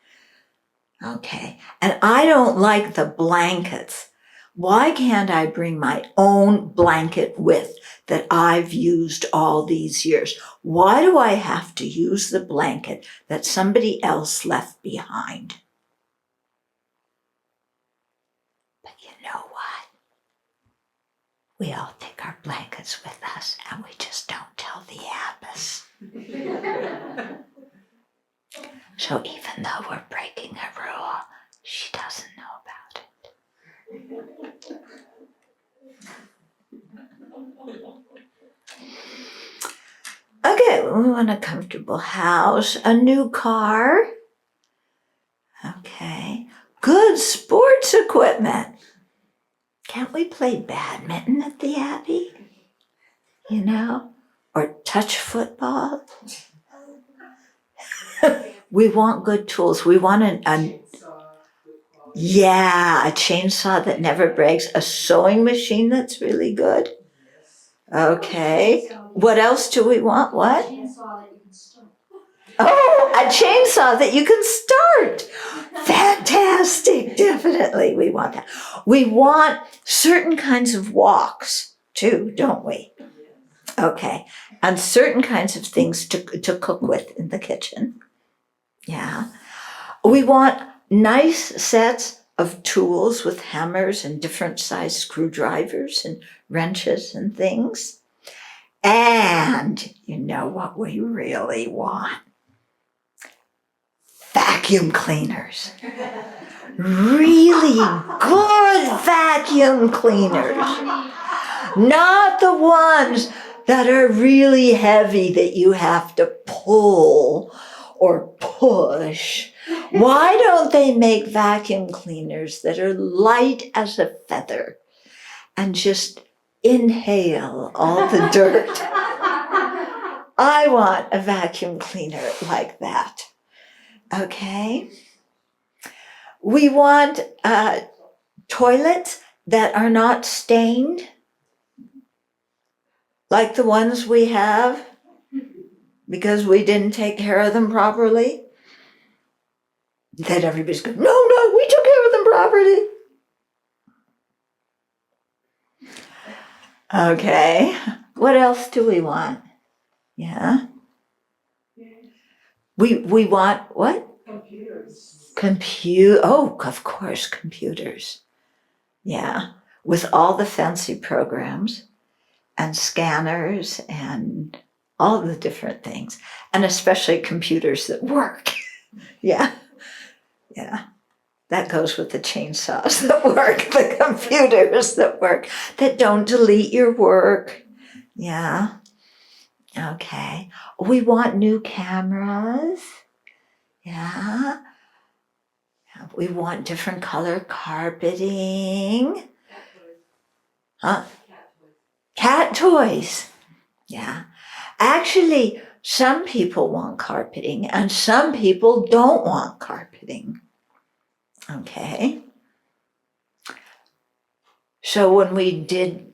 Okay, and I don't like the blankets. Why can't I bring my own blanket with that I've used all these years? Why do I have to use the blanket that somebody else left behind? But you know what? We all take our blankets with us and we just don't tell the abbess. So even though we're breaking a rule, she doesn't know about it. Okay, we want a comfortable house, a new car. Okay, good sports equipment. Can't we play badminton at the Abbey? You know, or touch football? We want good tools. We want a chainsaw that never breaks, a sewing machine that's really good. Okay. What else do we want? What? Oh, a chainsaw that you can start. Fantastic. Definitely. We want that. We want certain kinds of walks too, don't we? Okay. And certain kinds of things to cook with in the kitchen. Yeah. We want nice sets of tools with hammers and different sized screwdrivers and wrenches and things. And you know what we really want? Vacuum cleaners. Really good vacuum cleaners. Not the ones that are really heavy that you have to pull or push. Why don't they make vacuum cleaners that are light as a feather and just inhale all the dirt? I want a vacuum cleaner like that. Okay? We want toilets that are not stained, like the ones we have, because we didn't take care of them properly. Then everybody's going, no, we took care of them properly. Okay, what else do we want? Yeah. We want what? Computers. Oh, of course, computers. Yeah, with all the fancy programs and scanners and all the different things, and especially computers that work. Yeah. That goes with the chainsaws that work, the computers that work, that don't delete your work. Yeah. Okay. We want new cameras. Yeah. We want different color carpeting. Huh? Cat toys. Yeah. Actually, some people want carpeting and some people don't want carpeting. Okay. So when we did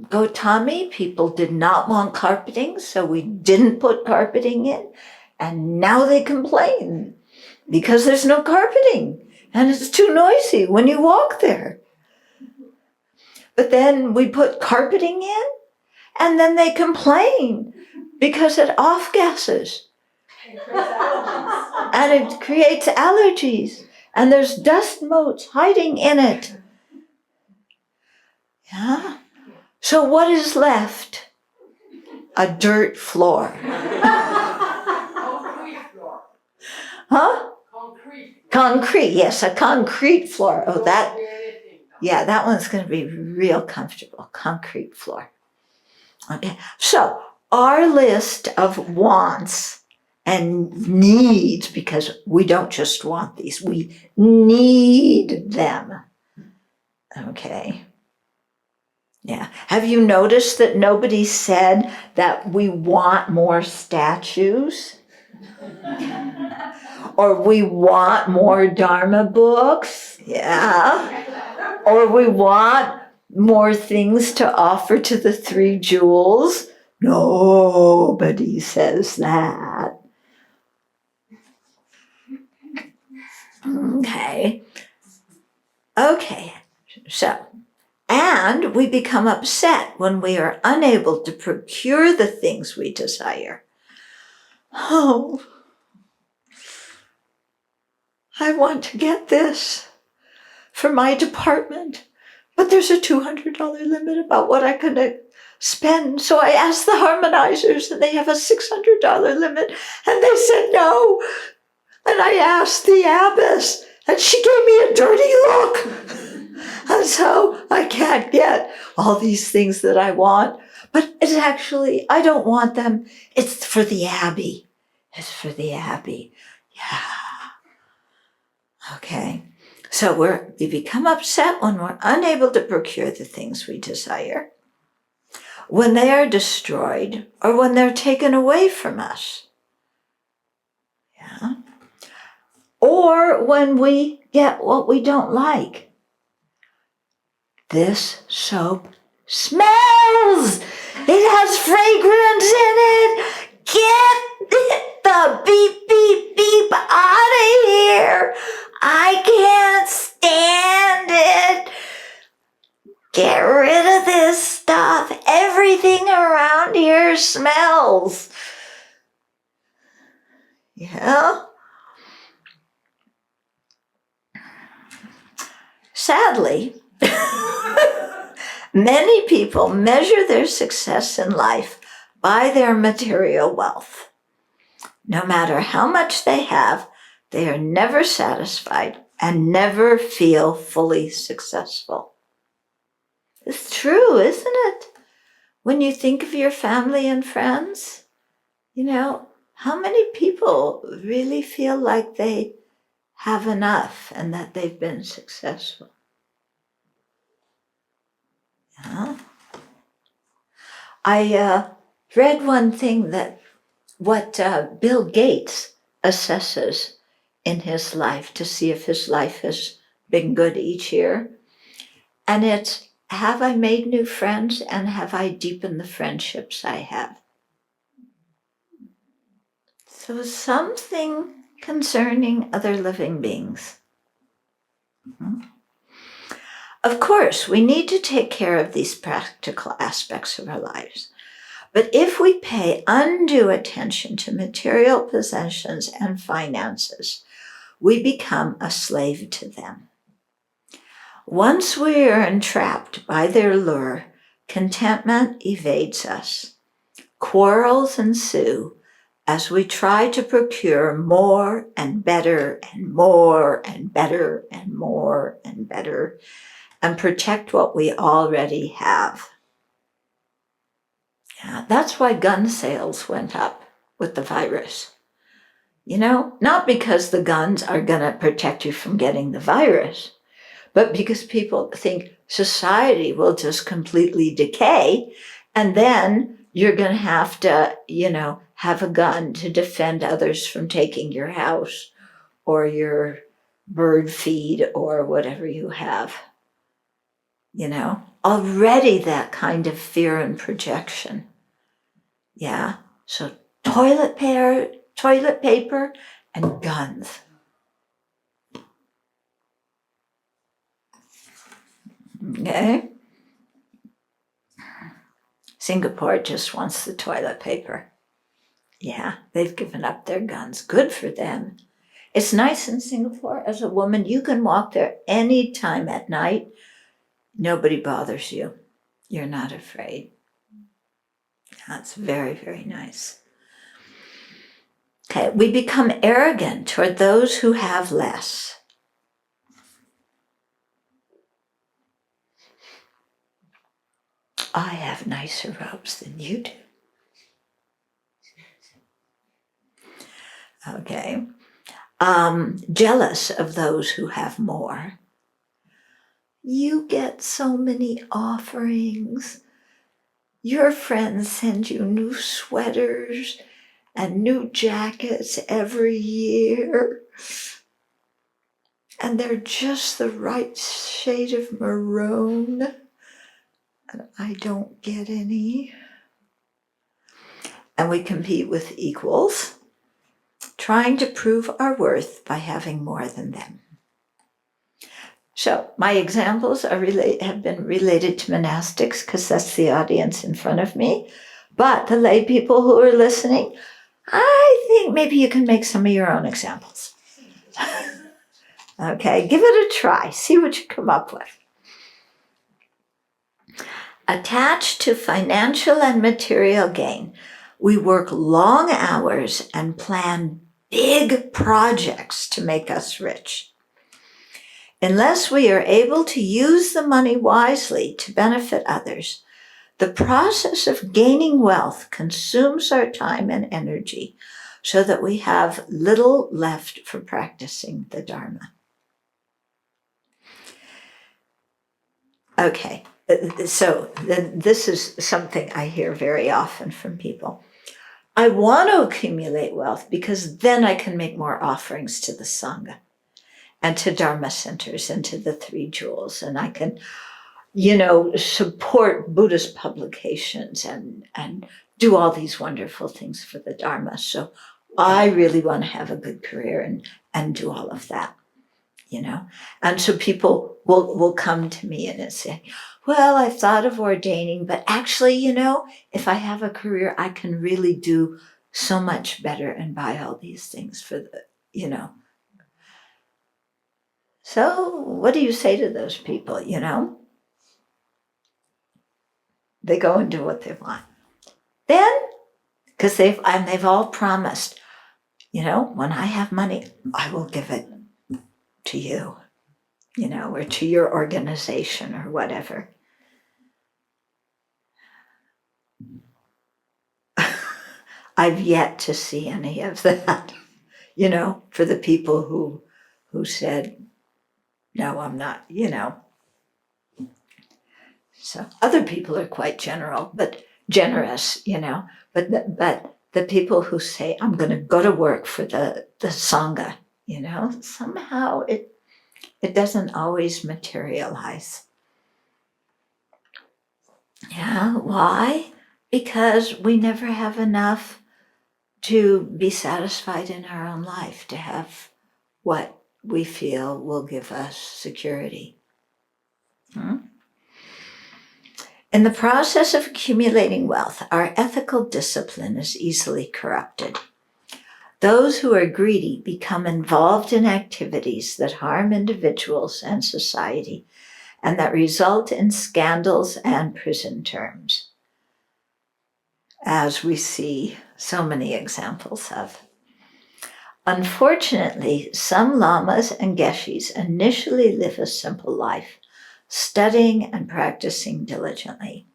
Gotami, people did not want carpeting, so we didn't put carpeting in. And now they complain because there's no carpeting and it's too noisy when you walk there. But then we put carpeting in and then they complain because it off-gasses. And it creates allergies. And there's dust motes hiding in it. Yeah? So what is left? A dirt floor. Concrete floor. Huh? Concrete, yes, a concrete floor. Oh, that one's going to be real comfortable. Concrete floor. Okay, so our list of wants and needs, because we don't just want these, we need them. Okay. Yeah. Have you noticed that nobody said that we want more statues? Or we want more Dharma books? Yeah. Or we want more things to offer to the 3 jewels? Nobody says that. Okay. So, and we become upset when we are unable to procure the things we desire. Oh, I want to get this for my department, but there's a $200 limit about what I can spend. So I asked the harmonizers and they have a $600 limit and they said no. And I asked the abbess and she gave me a dirty look. And so I can't get all these things that I want, but it's actually, I don't want them. It's for the Abbey. It's for the Abbey. Yeah. Okay. So we become upset when we're unable to procure the things we desire, when they are destroyed, or when they're taken away from us. Yeah. Or when we get what we don't like. This soap smells! It has fragrance in it! Get the beep, beep, beep out of here! I can't stand it! Get rid of this stuff! Everything around smells. Yeah. Sadly, many people measure their success in life by their material wealth. No matter how much they have, they are never satisfied and never feel fully successful. It's true, isn't it? When you think of your family and friends, how many people really feel like they have enough and that they've been successful? Yeah. I read one thing that what Bill Gates assesses in his life to see if his life has been good each year. And it's, have I made new friends and have I deepened the friendships I have? So something concerning other living beings. Of course, we need to take care of these practical aspects of our lives. But if we pay undue attention to material possessions and finances, we become a slave to them. Once we are entrapped by their lure, contentment evades us. Quarrels ensue as we try to procure more and better and more and better and more and better and protect what we already have. Yeah, that's why gun sales went up with the virus. Not because the guns are going to protect you from getting the virus, but because people think society will just completely decay, and then you're going to have to, have a gun to defend others from taking your house or your bird feed or whatever you have. Already that kind of fear and projection. Yeah, so toilet paper and guns. Okay? Singapore just wants the toilet paper. Yeah, they've given up their guns. Good for them. It's nice in Singapore. As a woman, you can walk there any time at night. Nobody bothers you. You're not afraid. That's very, very nice. Okay, we become arrogant toward those who have less. I have nicer robes than you do. Okay. Jealous of those who have more. You get so many offerings. Your friends send you new sweaters and new jackets every year. And they're just the right shade of maroon. And I don't get any. And we compete with equals, trying to prove our worth by having more than them. So my examples have been related to monastics because that's the audience in front of me. But the lay people who are listening, I think maybe you can make some of your own examples. Okay, give it a try. See what you come up with. Attached to financial and material gain, we work long hours and plan big projects to make us rich. Unless we are able to use the money wisely to benefit others, the process of gaining wealth consumes our time and energy so that we have little left for practicing the Dharma. Okay, so this is something I hear very often from people. I want to accumulate wealth because then I can make more offerings to the Sangha and to Dharma centers and to the Three Jewels. And I can, support Buddhist publications and do all these wonderful things for the Dharma. So I really want to have a good career and do all of that. And so people will come to me and say, well, I've thought of ordaining, but actually, if I have a career, I can really do so much better and buy all these things for So what do you say to those people, They go and do what they want. Then, because they've all promised, when I have money, I will give it to you, or to your organization or whatever. I've yet to see any of that, for the people who said, no, I'm not, So other people are quite generous, but the people who say, I'm going to go to work for the Sangha, somehow it doesn't always materialize. Yeah, why? Because we never have enough to be satisfied in our own life, to have what we feel will give us security. In the process of accumulating wealth, our ethical discipline is easily corrupted. Those who are greedy become involved in activities that harm individuals and society, and that result in scandals and prison terms, as we see so many examples of. Unfortunately, some lamas and geshis initially live a simple life, studying and practicing diligently.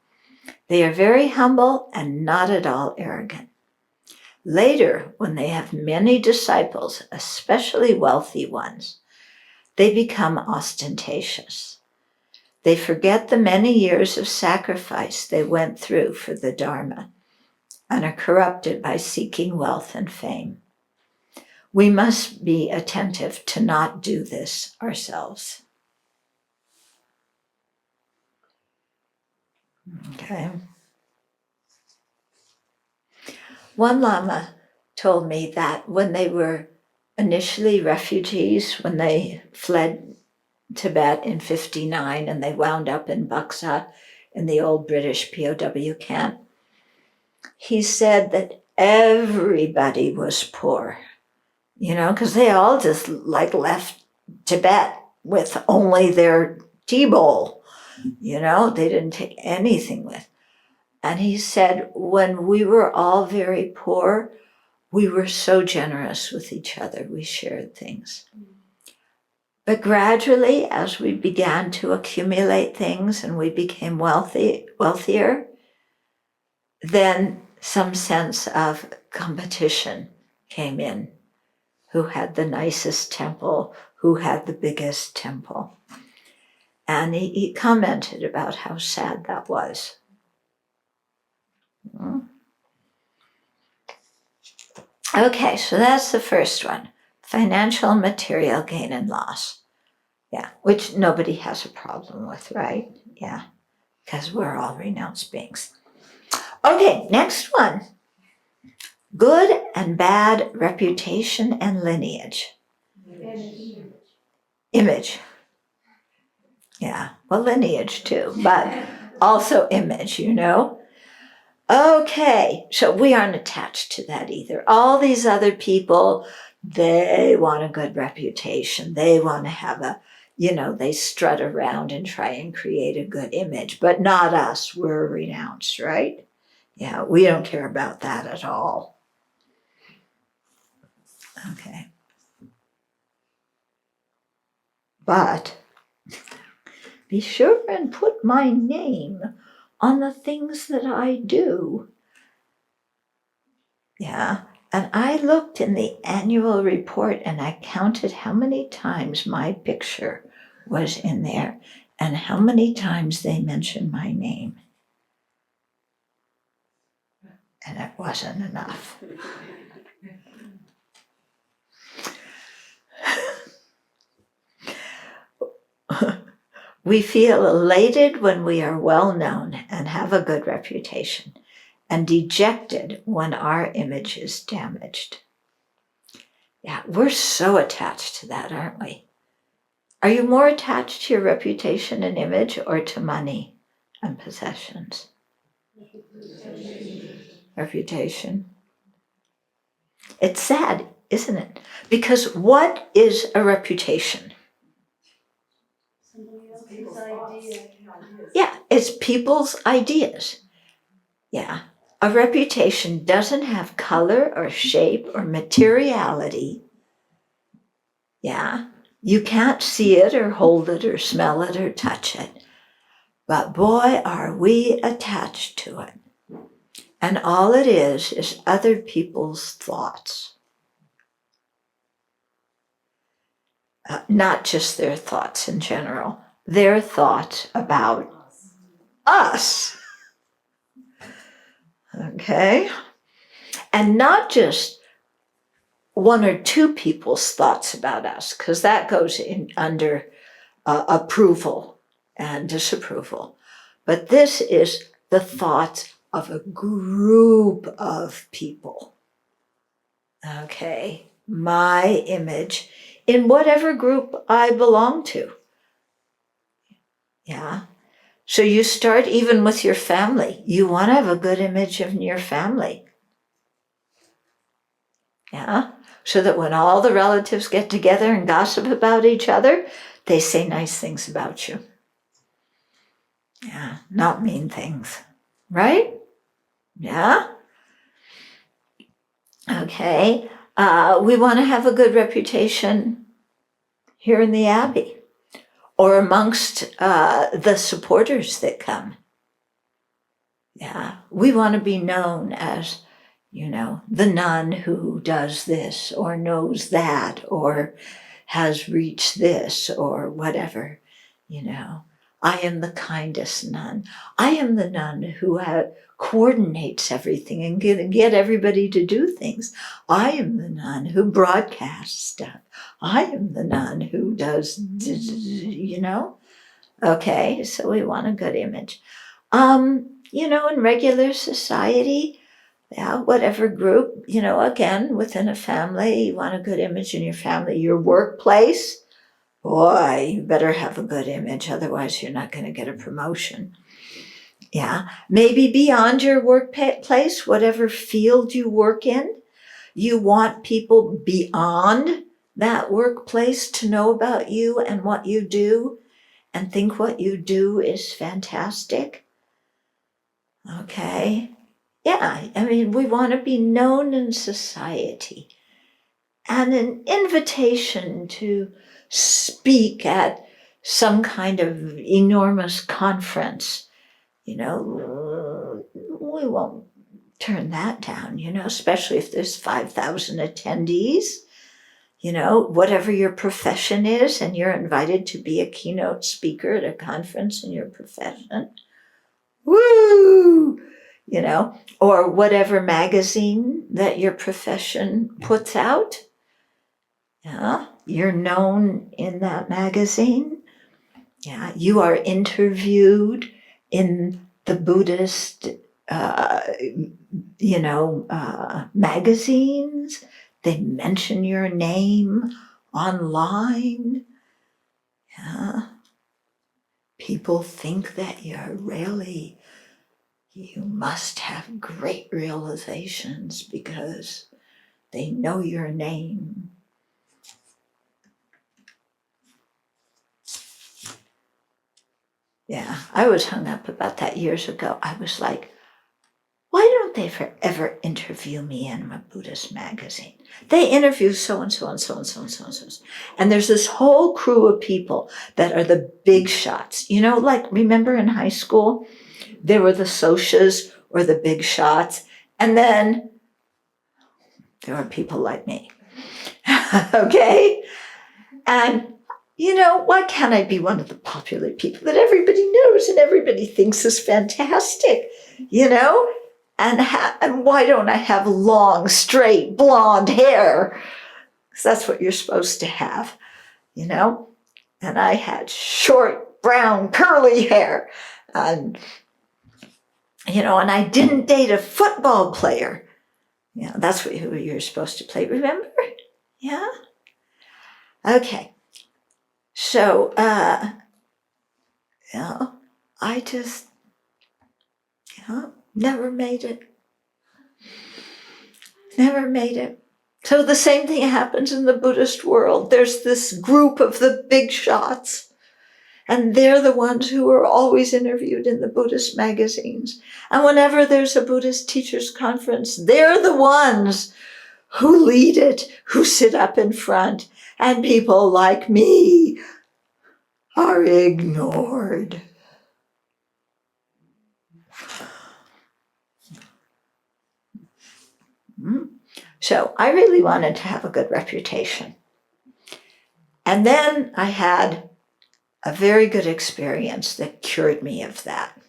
They are very humble and not at all arrogant. Later, when they have many disciples, especially wealthy ones, they become ostentatious. They forget the many years of sacrifice they went through for the Dharma and are corrupted by seeking wealth and fame. We must be attentive to not do this ourselves. Okay. One Lama told me that when they were initially refugees, when they fled Tibet in 1959 and they wound up in Buxa in the old British POW camp, he said that everybody was poor, because they all just left Tibet with only their tea bowl, they didn't take anything with. And he said, when we were all very poor, we were so generous with each other. We shared things. But gradually, as we began to accumulate things and we became wealthier, then some sense of competition came in. Who had the nicest temple? Who had the biggest temple? And he commented about how sad that was. Okay, so that's the first one. Financial and material gain and loss. Yeah, which nobody has a problem with, right? Yeah, because we're all renounced beings. Okay, next one. Good and bad reputation and lineage. Image. Yeah, well, lineage too, but also image, Okay, so we aren't attached to that either. All these other people, they want a good reputation. They want to have they strut around and try and create a good image, but not us. We're renounced, right? Yeah, we don't care about that at all. Okay. But be sure and put my name on the things that I do. Yeah, and I looked in the annual report and I counted how many times my picture was in there and how many times they mentioned my name. And it wasn't enough. We feel elated when we are well known and have a good reputation, and dejected when our image is damaged. Yeah, we're so attached to that, aren't we? Are you more attached to your reputation and image or to money and possessions? Reputation. It's sad, isn't it? Because what is a reputation? Somebody else's idea. Yeah, it's people's ideas. Yeah. A reputation doesn't have color or shape or materiality. Yeah. You can't see it or hold it or smell it or touch it. But boy, are we attached to it. And all it is other people's thoughts. Not just their thoughts in general, their thoughts about us. Okay? And not just one or two people's thoughts about us, because that goes in under approval and disapproval. But this is the thoughts of a group of people. Okay? My image in whatever group I belong to. Yeah? So you start even with your family. You want to have a good image of your family. Yeah? So that when all the relatives get together and gossip about each other, they say nice things about you. Yeah, not mean things. Right? Yeah? Okay. We want to have a good reputation here in the Abbey or amongst the supporters that come. Yeah, we want to be known as, the nun who does this or knows that or has reached this or whatever, I am the kindest nun. I am the nun who coordinates everything and get everybody to do things. I am the nun who broadcasts stuff. I am the nun who does, Okay, so we want a good image. In regular society, yeah, whatever group, again, within a family, you want a good image in your family. Your workplace, boy, you better have a good image, otherwise you're not going to get a promotion. Yeah, maybe beyond your workplace, whatever field you work in, you want people beyond that workplace to know about you and what you do and think what you do is fantastic. Okay. Yeah, we want to be known in society. And an invitation to speak at some kind of enormous conference, we won't turn that down, especially if there's 5,000 attendees. Whatever your profession is, and you're invited to be a keynote speaker at a conference in your profession. Woo! Or whatever magazine that your profession puts out. Yeah, you're known in that magazine. Yeah, you are interviewed in the Buddhist, magazines. They mention your name online. Yeah. People think that you must have great realizations because they know your name. Yeah, I was hung up about that years ago. I was like, why don't they ever interview me in a Buddhist magazine? They interview so-and-so and so-and-so and so-and-so. And there's this whole crew of people that are the big shots. Remember in high school, there were the socias or the big shots. And then there were people like me. Okay? And why can't I be one of the popular people that everybody knows and everybody thinks is fantastic, And why don't I have long, straight, blonde hair? Because that's what you're supposed to have, And I had short, brown, curly hair. And, and I didn't date a football player. That's who you're supposed to play, remember? Yeah? Okay. So, I just, never made it. Never made it. So the same thing happens in the Buddhist world. There's this group of the big shots, and they're the ones who are always interviewed in the Buddhist magazines. And whenever there's a Buddhist teachers conference, they're the ones who lead it, who sit up in front, and people like me are ignored. So I really wanted to have a good reputation. And then I had a very good experience that cured me of that,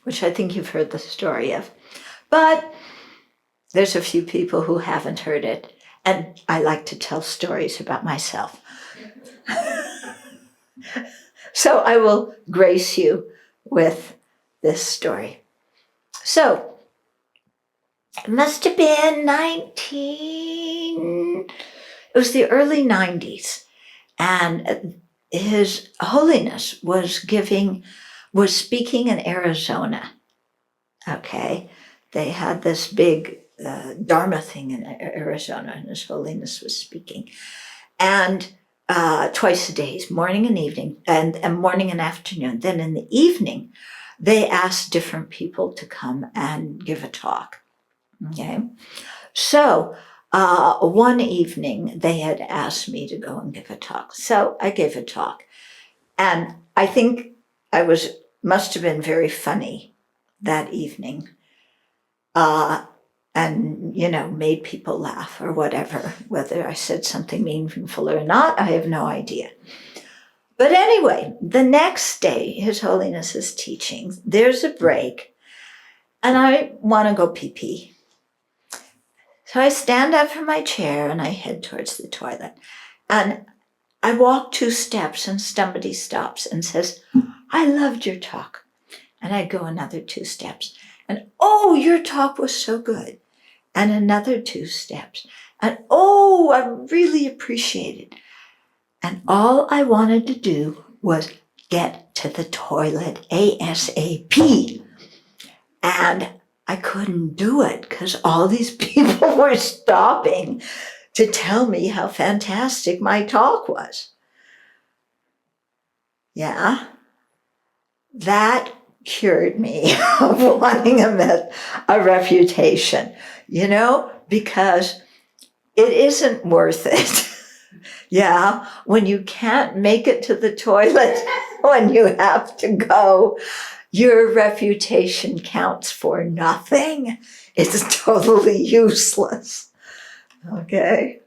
which I think you've heard the story of. But there's a few people who haven't heard it, and I like to tell stories about myself. So I will grace you with this story. So it must have been it was the early 90s, and His Holiness was speaking in Arizona. Okay, they had this big Dharma thing in Arizona, and His Holiness was speaking, and twice a day, morning and evening, and morning and afternoon. Then in the evening, they asked different people to come and give a talk. Okay, so one evening they had asked me to go and give a talk. So I gave a talk, and I think I must have been very funny that evening, and made people laugh or whatever. Whether I said something meaningful or not, I have no idea. But anyway, the next day, His Holiness is teaching. There's a break, and I want to go pee-pee. So I stand up from my chair and I head towards the toilet. And I walk 2 steps and somebody stops and says, "I loved your talk." And I go another 2 steps. And, "Oh, your talk was so good." And another 2 steps. And, "Oh, I really appreciate it." And all I wanted to do was get to the toilet ASAP. And I couldn't do it because all these people were stopping to tell me how fantastic my talk was. Yeah, that cured me of wanting a reputation, because it isn't worth it. Yeah, when you can't make it to the toilet when you have to go, your reputation counts for nothing. It's totally useless. Okay?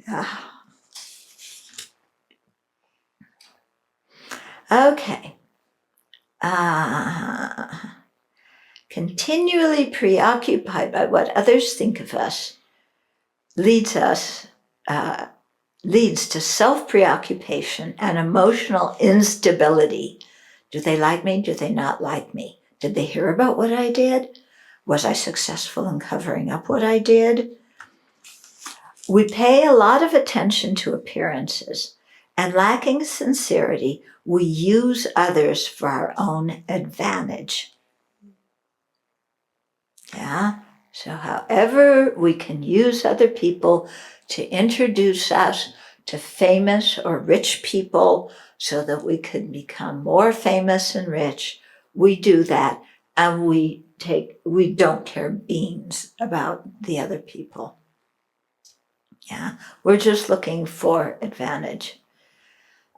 Yeah. Okay. Continually preoccupied by what others think of us leads to self-preoccupation and emotional instability. Do they like me? Do they not like me? Did they hear about what I did? Was I successful in covering up what I did? We pay a lot of attention to appearances, and lacking sincerity, we use others for our own advantage. Yeah? So however we can use other people to introduce us to famous or rich people so that we can become more famous and rich, we do that, and we don't care beans about the other people. Yeah, we're just looking for advantage.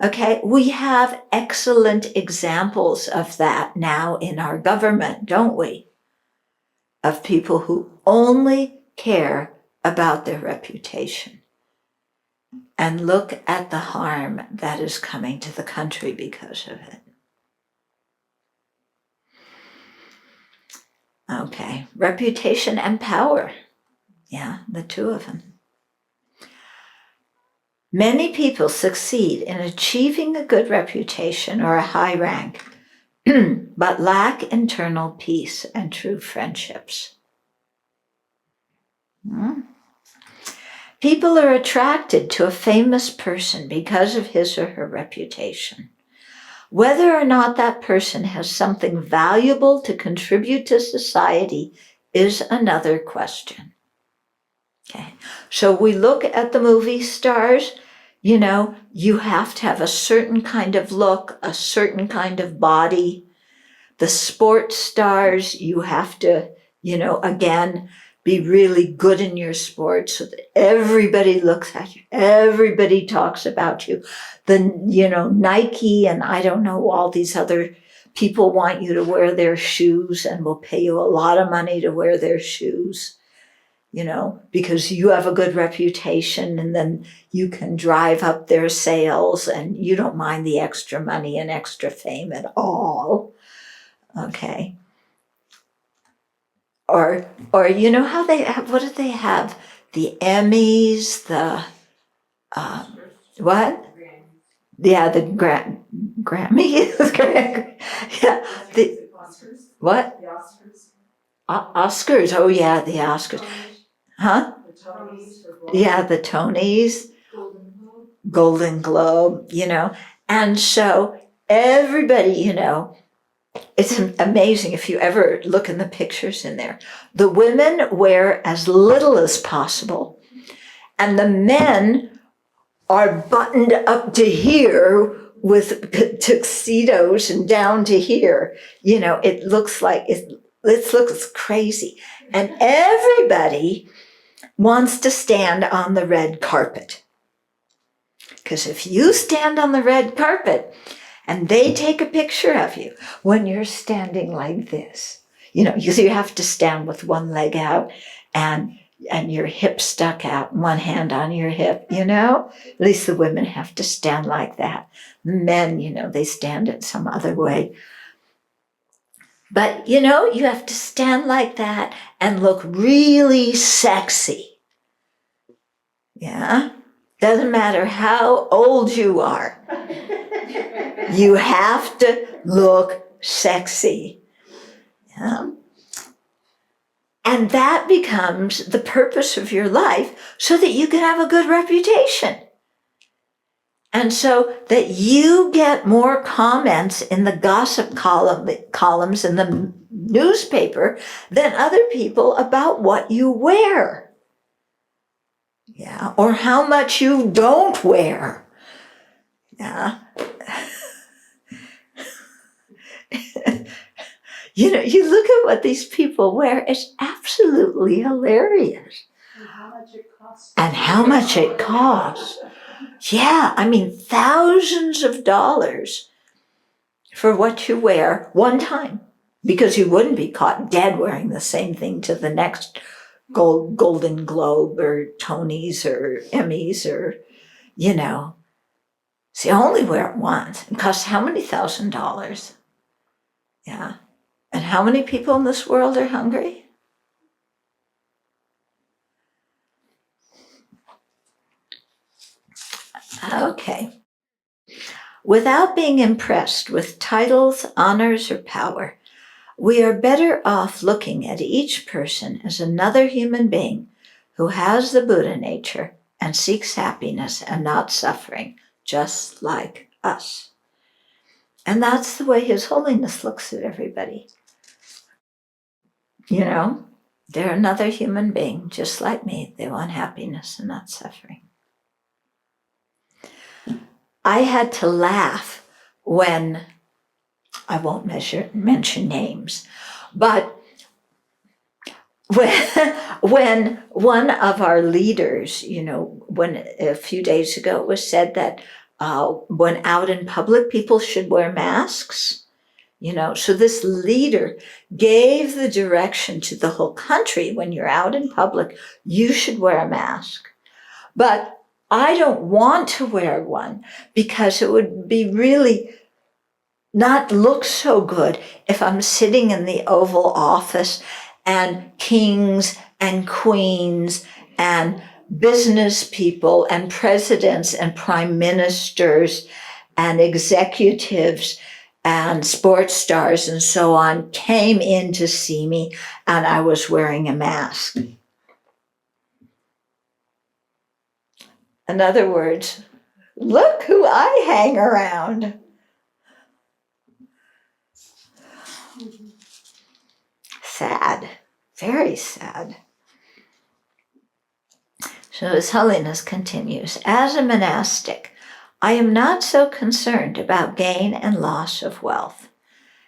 Okay, we have excellent examples of that now in our government, don't we? Of people who only care about their reputation. And look at the harm that is coming to the country because of it. Okay, reputation and power. Yeah, the 2 of them. Many people succeed in achieving a good reputation or a high rank, but lack internal peace and true friendships. People are attracted to a famous person because of his or her reputation. Whether or not that person has something valuable to contribute to society is another question. Okay, so we look at the movie stars, you have to have a certain kind of look, a certain kind of body. The sports stars, you have to, again, be really good in your sport so that everybody looks at you, everybody talks about you. Nike and I don't know, all these other people want you to wear their shoes and will pay you a lot of money to wear their shoes, because you have a good reputation, and then you can drive up their sales and you don't mind the extra money and extra fame at all. Okay. Or how they have, what do they have? The Emmys, the, what? Yeah, the Grammy. Yeah, the, what? The Oscars. Oscars, oh yeah, the Oscars. Huh? The Tonys. Yeah, the Tonys. Golden Globe, And so everybody, it's amazing if you ever look in the pictures in there. The women wear as little as possible, and the men are buttoned up to here with tuxedos and down to here. It looks like it looks crazy. And everybody wants to stand on the red carpet. Because if you stand on the red carpet and they take a picture of you when you're standing like this, you have to stand with one leg out and your hip stuck out, one hand on your hip, At least the women have to stand like that. The men, they stand it some other way. But, you have to stand like that and look really sexy. Yeah? Doesn't matter how old you are. You have to look sexy. Yeah? And that becomes the purpose of your life so that you can have a good reputation. And so that you get more comments in the gossip columns in the newspaper than other people about what you wear. Yeah, or how much you don't wear. Yeah. You look at what these people wear, it's absolutely hilarious. And how much it costs. And how much it costs. Yeah, thousands of dollars for what you wear one time, because you wouldn't be caught dead wearing the same thing to the next Golden Globe or Tonys or Emmys or, So you only wear it once. It costs how many $1,000s? Yeah. And how many people in this world are hungry? Okay. Without being impressed with titles, honors, or power, we are better off looking at each person as another human being who has the Buddha nature and seeks happiness and not suffering, just like us. And that's the way His Holiness looks at everybody. They're another human being, just like me. They want happiness and not suffering. I had to laugh when, I won't mention names, but when one of our leaders, when a few days ago it was said that when out in public, people should wear masks. So this leader gave the direction to the whole country: when you're out in public, you should wear a mask. But I don't want to wear one because it would be really not look so good if I'm sitting in the Oval Office and kings and queens and business people and presidents and prime ministers and executives and sports stars and so on came in to see me and I was wearing a mask. In other words, look who I hang around. Sad, very sad. So His Holiness continues, as a monastic, I am not so concerned about gain and loss of wealth.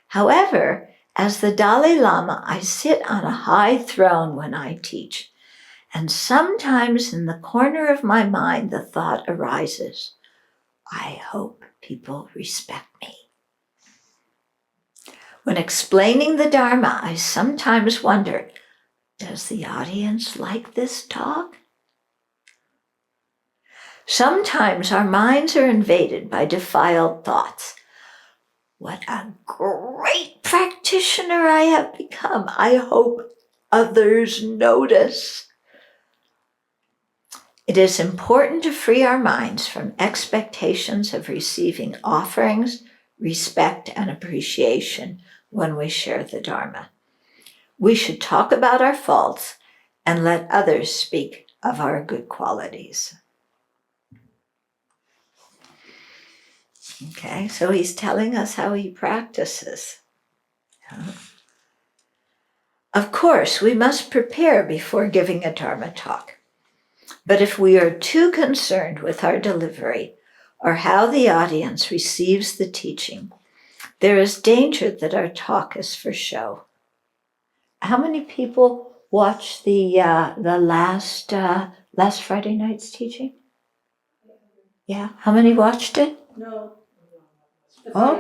However, as the Dalai Lama, I sit on a high throne when I teach, and sometimes in the corner of my mind the thought arises, I hope people respect me. When explaining the Dharma, I sometimes wonder, does the audience like this talk? Sometimes our minds are invaded by defiled thoughts. What a great practitioner I have become. I hope others notice. It is important to free our minds from expectations of receiving offerings, respect, and appreciation when we share the Dharma. We should talk about our faults and let others speak of our good qualities. Okay, so he's telling us how he practices. Of course, we must prepare before giving a Dharma talk. But if we are too concerned with our delivery or how the audience receives the teaching, there is danger that our talk is for show. How many people watched the last Friday night's teaching? Yeah, how many watched it? No. Oh,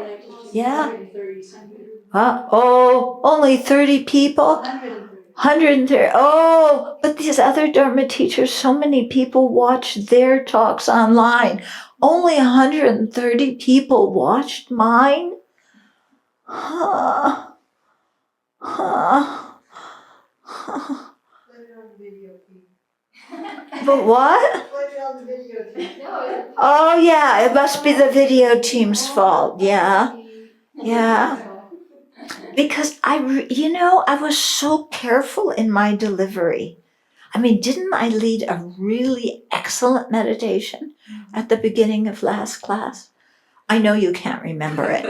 yeah. 130 something. Only 30 people? 130. 130. Oh, but these other Dharma teachers, so many people watched their talks online. Only 130 people watched mine? Huh. But what? Oh, yeah, it must be the video team's fault. Yeah. Because I was so careful in my delivery. I mean, didn't I lead a really excellent meditation at the beginning of last class? I know you can't remember it.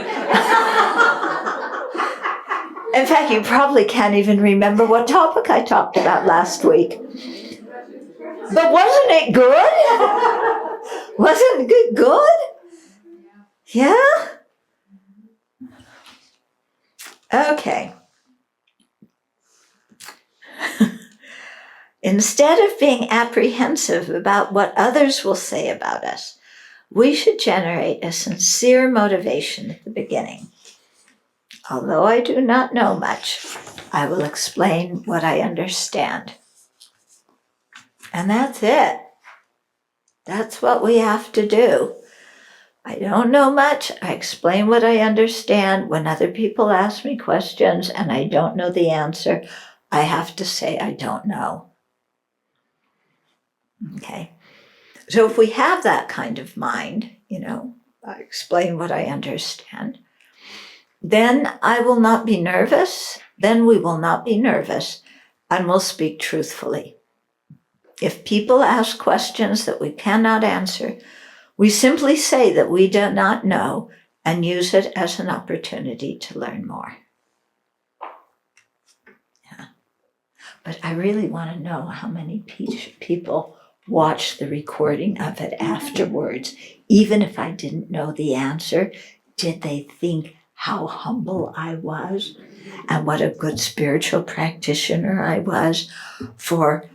In fact, you probably can't even remember what topic I talked about last week. But wasn't it good? Wasn't it good? Yeah? Okay. Instead of being apprehensive about what others will say about us, we should generate a sincere motivation at the beginning. Although I do not know much, I will explain what I understand. And that's it. That's what we have to do. I don't know much. I explain what I understand. When other people ask me questions and I don't know the answer, I have to say I don't know. Okay. So if we have that kind of mind, I explain what I understand, then I will not be nervous. Then we will not be nervous and will speak truthfully. If people ask questions that we cannot answer, we simply say that we do not know and use it as an opportunity to learn more. Yeah. But I really want to know how many people watched the recording of it afterwards. Even if I didn't know the answer, did they think how humble I was and what a good spiritual practitioner I was for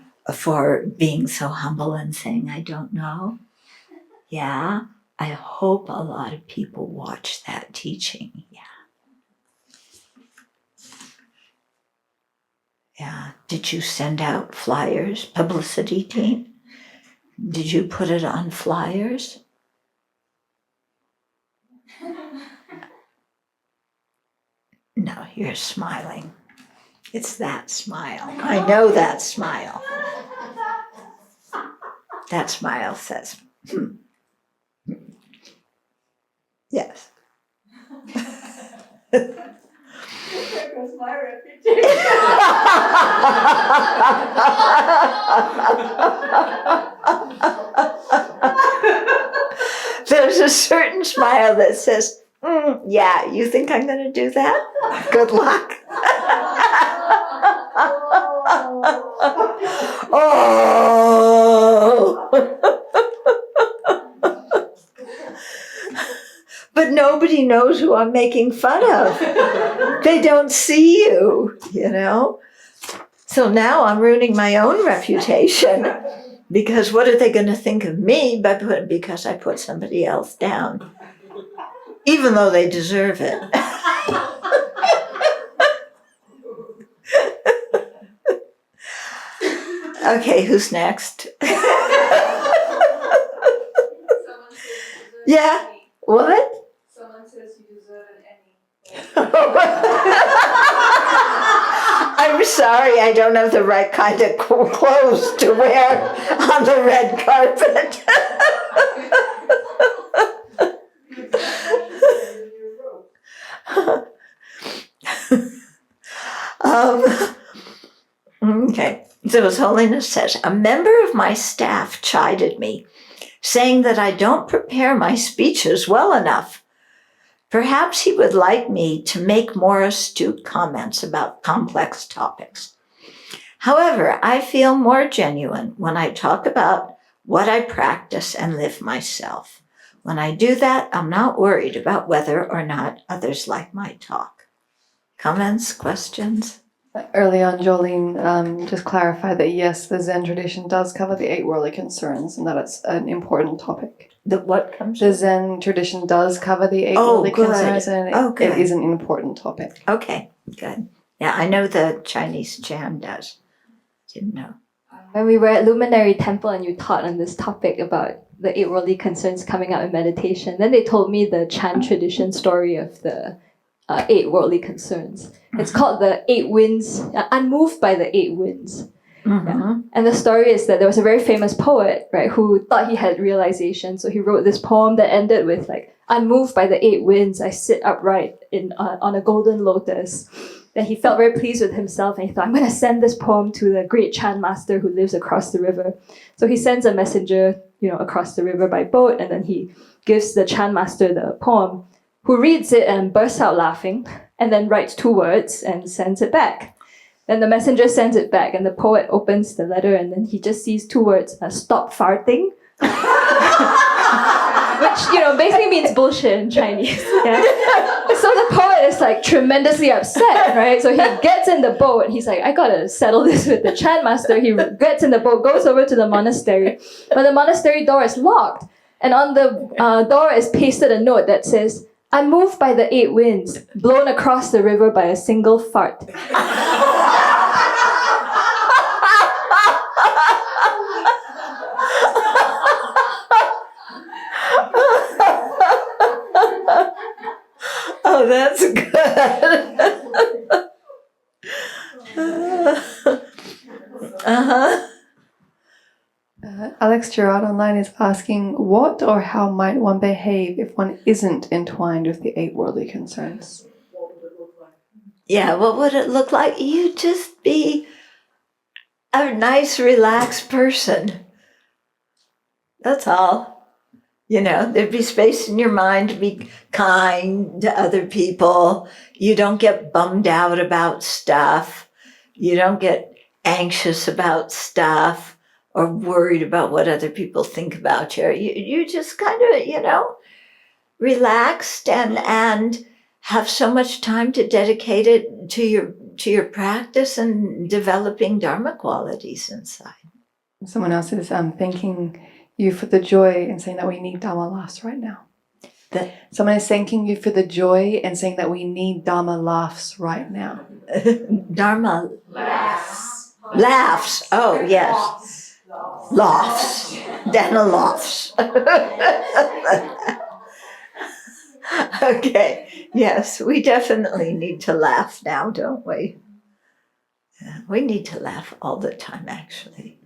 being so humble and saying I don't know? Yeah, I hope a lot of people watch that teaching. Yeah. Did you send out flyers, publicity team? Did you put it on flyers? No, you're smiling. It's that smile. I know that smile. That smile says, yes. There goes my reputation. there's a certain smile that says, yeah, you think I'm going to do that? Good luck. Oh. But nobody knows who I'm making fun of. They don't see you, you know? So now I'm ruining my own reputation, because what are they going to think of me because I put somebody else down, even though they deserve it. Okay, who's next? Yeah, what? Someone says you deserve an Emmy. I'm sorry, I don't have the right kind of clothes to wear on the red carpet. Okay, so His Holiness says, a member of my staff chided me, saying that I don't prepare my speeches well enough. Perhaps he would like me to make more astute comments about complex topics. However, I feel more genuine when I talk about what I practice and live myself. When I do that, I'm not worried about whether or not others like my talk. Comments, questions? Early on, Jolene just clarified that yes, the Zen tradition does cover the 8 worldly concerns and that it's an important topic. The what comes? The Zen tradition does cover the 8 worldly concerns and it is an important topic. Okay, good. Yeah, I know the Chinese Chan does. Didn't know. When we were at Luminary Temple and you taught on this topic about the 8 worldly concerns coming out in meditation, then they told me the Chan tradition story of the 8 worldly concerns. It's called the 8 winds, unmoved by the 8 winds. Mm-hmm. Yeah. And the story is that there was a very famous poet, right, who thought he had realization. So he wrote this poem that ended with like, unmoved by the 8 winds, I sit upright on a golden lotus. Then he felt very pleased with himself and he thought, I'm going to send this poem to the great Chan master who lives across the river. So he sends a messenger, across the river by boat, and then he gives the Chan master the poem, who reads it and bursts out laughing, and then writes 2 words and sends it back. Then the messenger sends it back, and the poet opens the letter, and then he just sees 2 words, stop farting, which, basically means bullshit in Chinese. Yeah? So the poet is like tremendously upset, right? So he gets in the boat, and he's like, I gotta settle this with the Chan master. He gets in the boat, goes over to the monastery, but the monastery door is locked, and on the door is pasted a note that says, unmoved by the 8 winds, blown across the river by a single fart. Oh, that's good. Uh-huh. Alex Gerard online is asking, what or how might one behave if one isn't entwined with the 8 worldly concerns? Yeah, what would it look like? You'd just be a nice, relaxed person. That's all. There'd be space in your mind to be kind to other people. You don't get bummed out about stuff. You don't get anxious about stuff or worried about what other people think about you. You just kind of, relaxed and have so much time to dedicate it to your practice and developing Dharma qualities inside. Someone else is thanking you for the joy and saying that we need Dharma laughs right now. Someone is thanking you for the joy and saying that we need Dharma laughs right now. Dharma laughs. Oh, yes. Laughs. Dana laughs. Okay. Yes, we definitely need to laugh now, don't we? Yeah, we need to laugh all the time, actually.